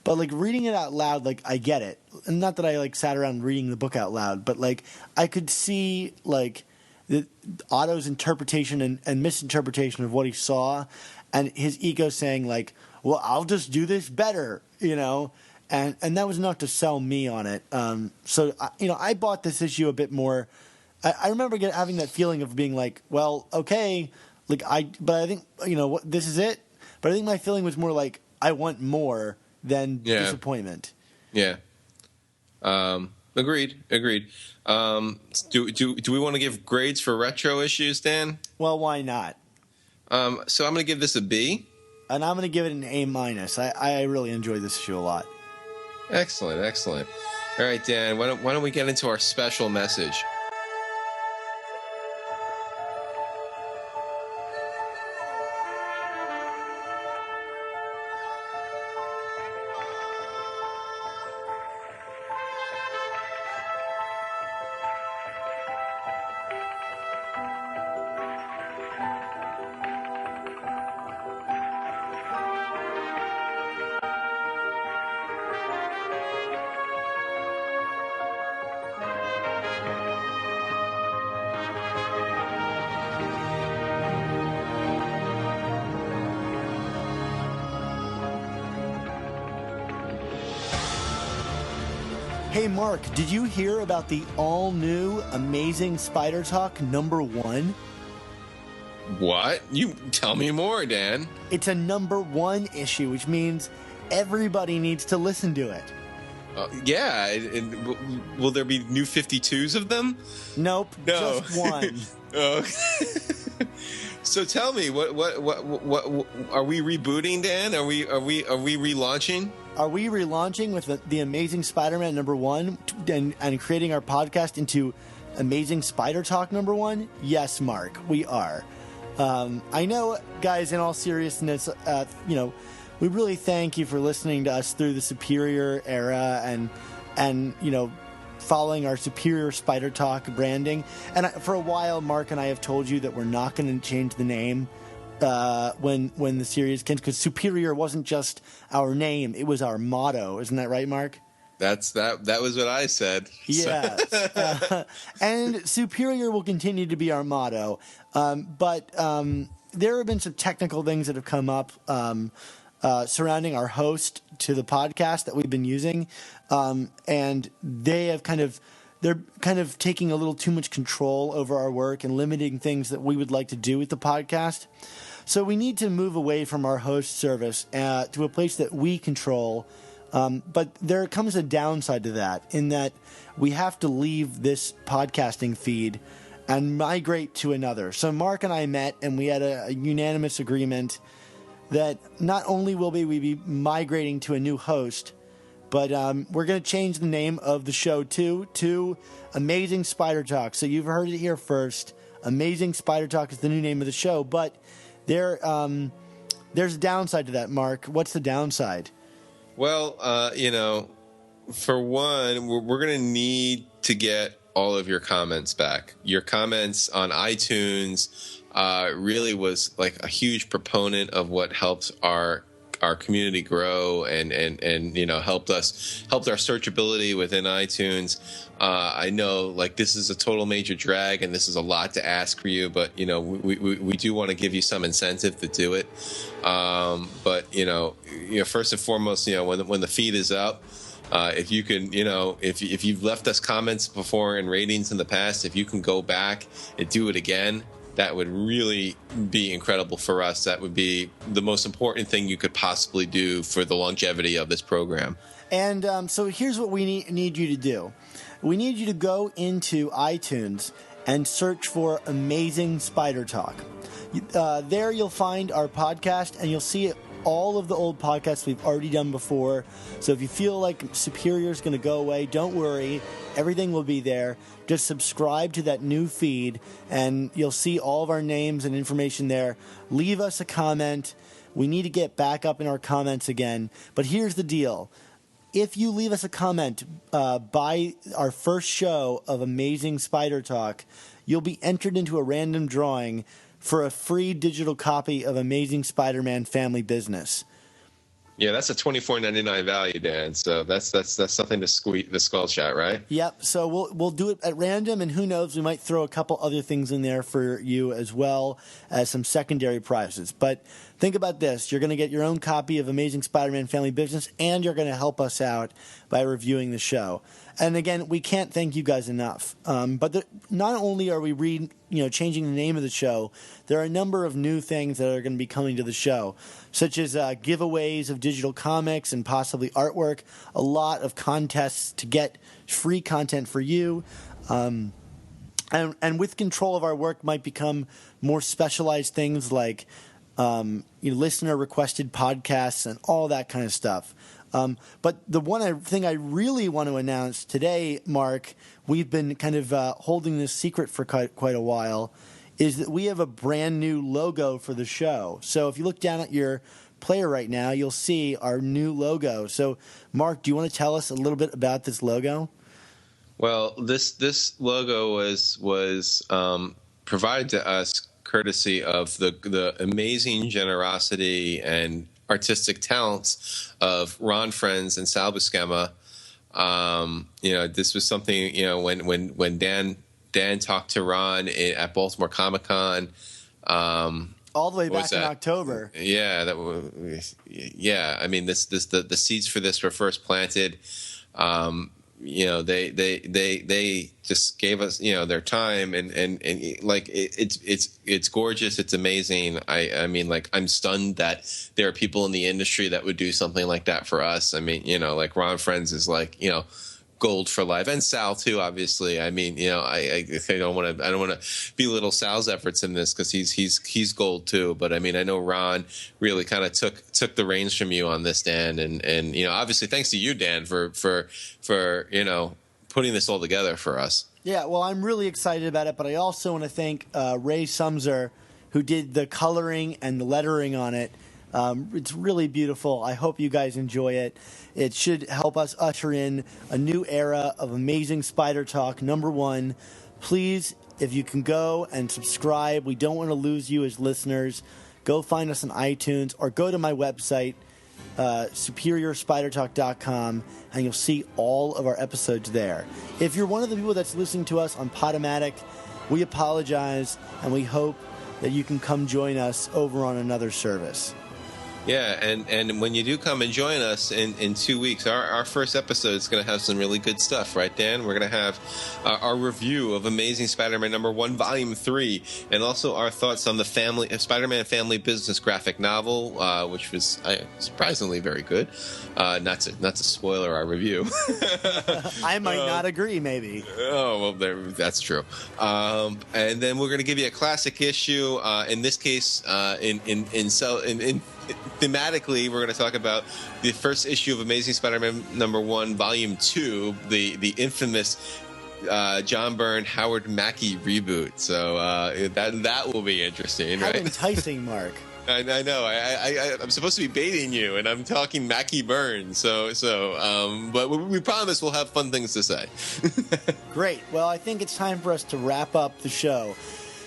B: But like reading it out loud, like, I get it. And not that I like sat around reading the book out loud, but like I could see like Otto's interpretation and misinterpretation of what he saw, and his ego saying like, well, I'll just do this better, And that was enough to sell me on it. So I bought this issue a bit more. I remember having that feeling of being like, well, okay, but I think, this is it. But I think my feeling was more like, I want more than disappointment.
C: Yeah. Agreed. Do we want to give grades for retro issues, Dan?
B: Well, why not?
C: So I'm going to give this a B.
B: And I'm going to give it an A-. I really enjoyed this issue a lot.
C: Excellent. All right, Dan, why don't we get into our special message?
B: Hey, Mark, did you hear about the all-new Amazing Spider Talk #1?
C: What? You tell me more, Dan.
B: It's a #1 issue, which means everybody needs to listen to it.
C: Yeah. And will there be new 52s of them?
B: Nope,
C: No.
B: just one.
C: Okay. So tell me, what are we rebooting, Dan? Are we relaunching?
B: Are we relaunching with the Amazing Spider-Man #1 and creating our podcast into Amazing Spider Talk #1? Yes, Mark, we are. I know, guys, in all seriousness, we really thank you for listening to us through the Superior era and following our Superior Spider Talk branding. And for a while, Mark and I have told you that we're not going to change the name when the series ends, because Superior wasn't just our name, it was our motto. Isn't that right, Mark?
C: That was what I said.
B: Yes. And Superior will continue to be our motto. But there have been some technical things that have come up surrounding our host to the podcast that we've been using. And they're kind of taking a little too much control over our work and limiting things that we would like to do with the podcast. So we need to move away from our host service to a place that we control. But there comes a downside to that, in that we have to leave this podcasting feed and migrate to another. So Mark and I met, and we had a unanimous agreement that not only will we be migrating to a new host, but we're going to change the name of the show to Amazing Spider Talk. So you've heard it here first. Amazing Spider Talk is the new name of the show, but there's a downside to that, Mark. What's the downside?
C: Well, for one, we're going to need to get all of your comments back. Your comments on iTunes really was like a huge proponent of what helped our community grow and helped our searchability within iTunes. I know, like, this is a total major drag and this is a lot to ask for you, but we do want to give you some incentive to do it. But first and foremost, when the feed is up, if you can, if you've left us comments before and ratings in the past, if you can go back and do it again, that would really be incredible for us. That would be the most important thing you could possibly do for the longevity of this program.
B: And so here's what we need you to do. We need you to go into iTunes and search for Amazing Spider Talk. There you'll find our podcast, and you'll see all of the old podcasts we've already done before. So if you feel like Superior is going to go away, don't worry. Everything will be there. Just subscribe to that new feed, and you'll see all of our names and information there. Leave us a comment. We need to get back up in our comments again. But here's the deal. If you leave us a comment by our first show of Amazing Spider Talk, you'll be entered into a random drawing for a free digital copy of Amazing Spider-Man Family Business.
C: Yeah, that's a $24.99 value, Dan. So that's something to squelch at, right?
B: Yep. So we'll do it at random, and who knows, we might throw a couple other things in there for you as well as some secondary prizes. But think about this: you're going to get your own copy of Amazing Spider-Man Family Business, and you're going to help us out by reviewing the show. And again, we can't thank you guys enough. But not only are we changing the name of the show, there are a number of new things that are going to be coming to the show, such as giveaways of digital comics and possibly artwork, a lot of contests to get free content for you. And with control of our work might become more specialized things like listener-requested podcasts and all that kind of stuff. But the one thing I really want to announce today, Mark, we've been kind of holding this secret for quite a while, is that we have a brand new logo for the show. So if you look down at your player right now, you'll see our new logo. So, Mark, do you want to tell us a little bit about this logo?
C: Well, this logo was provided to us courtesy of the amazing generosity and artistic talents of Ron Friends and Sal Buscema. This was something, when Dan talked to Ron at Baltimore Comic-Con,
B: all the way back in October.
C: Yeah, I mean, the seeds for this were first planted. They just gave us, their time and like it's gorgeous. It's amazing. I mean, like, I'm stunned that there are people in the industry that would do something like that for us. I mean, like Ron Friends is like, gold for life, and Sal too. Obviously, I mean, I don't want to belittle Sal's efforts in this because he's gold too. But I mean, I know Ron really kind of took the reins from you on this, Dan, and obviously thanks to you, Dan, for putting this all together for us.
B: Yeah, well, I'm really excited about it, but I also want to thank Ray Sumser, who did the coloring and the lettering on it. It's really beautiful. I hope you guys enjoy it. It should help us usher in a new era of amazing Spider Talk. Number one, please, if you can go and subscribe, we don't want to lose you as listeners. Go find us on iTunes or go to my website, superiorspidertalk.com, and you'll see all of our episodes there. If you're one of the people that's listening to us on Podomatic, we apologize, and we hope that you can come join us over on another service.
C: Yeah, and when you do come and join us in 2 weeks, our first episode is going to have some really good stuff, right, Dan? We're going to have our review of Amazing Spider-Man #1, Volume 3, and also our thoughts on the Spider-Man Family Business graphic novel, which was surprisingly very good. Not to spoiler our review.
B: I might not agree, maybe.
C: Oh, well, that's true. And then we're going to give you a classic issue. In this case, thematically, we're going to talk about the first issue of Amazing Spider-Man #1, Volume 2, the infamous John Byrne, Howard Mackie reboot. So that will be interesting,
B: How
C: right?
B: enticing, Mark.
C: I know. I'm supposed to be baiting you, and I'm talking Mackie Byrne. But we promise we'll have fun things to say.
B: Great. Well, I think it's time for us to wrap up the show.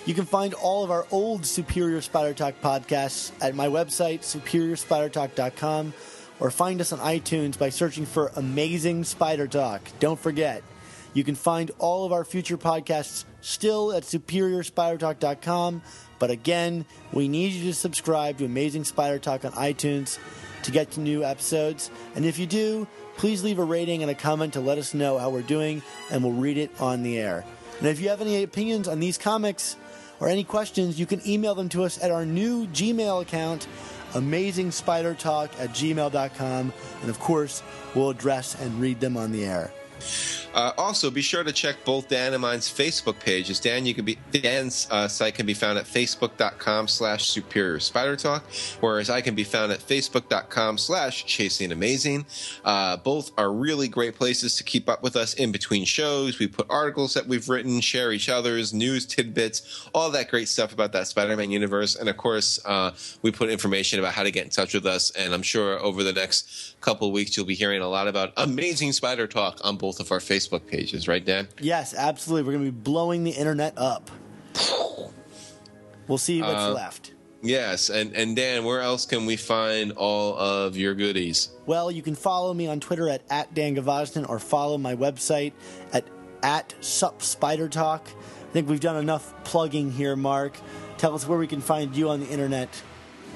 B: You can find all of our old Superior Spider Talk podcasts at my website, superiorspidertalk.com, or find us on iTunes by searching for Amazing Spider Talk. Don't forget, you can find all of our future podcasts still at superiorspidertalk.com, but again, we need you to subscribe to Amazing Spider Talk on iTunes to get to new episodes. And if you do, please leave a rating and a comment to let us know how we're doing, and we'll read it on the air. And if you have any opinions on these comics or any questions, you can email them to us at our new Gmail account, amazingspidertalk@gmail.com. And of course, we'll address and read them on the air.
C: Also, be sure to check both Dan and mine's Facebook pages. Dan's site can be found at facebook.com/Superior Spider Talk, whereas I can be found at facebook.com/ChasingAmazing. Both are really great places to keep up with us in between shows. We put articles that we've written, share each other's news tidbits, all that great stuff about that Spider-Man universe. And of course, we put information about how to get in touch with us. And I'm sure over the next couple of weeks, you'll be hearing a lot about Amazing Spider Talk on both of our Facebook pages, right, Dan?
B: Yes, absolutely. We're going to be blowing the internet up. We'll see what's left.
C: Yes, and Dan, where else can we find all of your goodies?
B: Well, you can follow me on Twitter at Dan Gavosden, or follow my website at SupSpiderTalk. I think we've done enough plugging here, Mark. Tell us where we can find you on the internet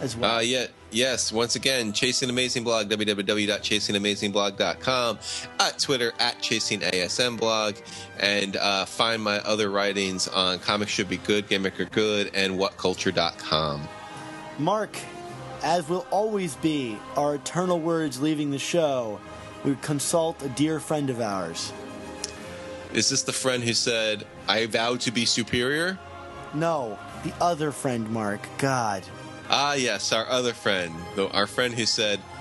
B: as well.
C: Yes, once again, Chasing Amazing Blog, www.chasingamazingblog.com, at Twitter, at ChasingASMblog, and find my other writings on Comics Should Be Good, Gimmick Are Good, and WhatCulture.com.
B: Mark, as will always be our eternal words leaving the show, we consult a dear friend of ours.
C: Is this the friend who said, "I vow to be superior"?
B: No, the other friend, Mark. God.
C: Ah, yes, our other friend, our friend who said,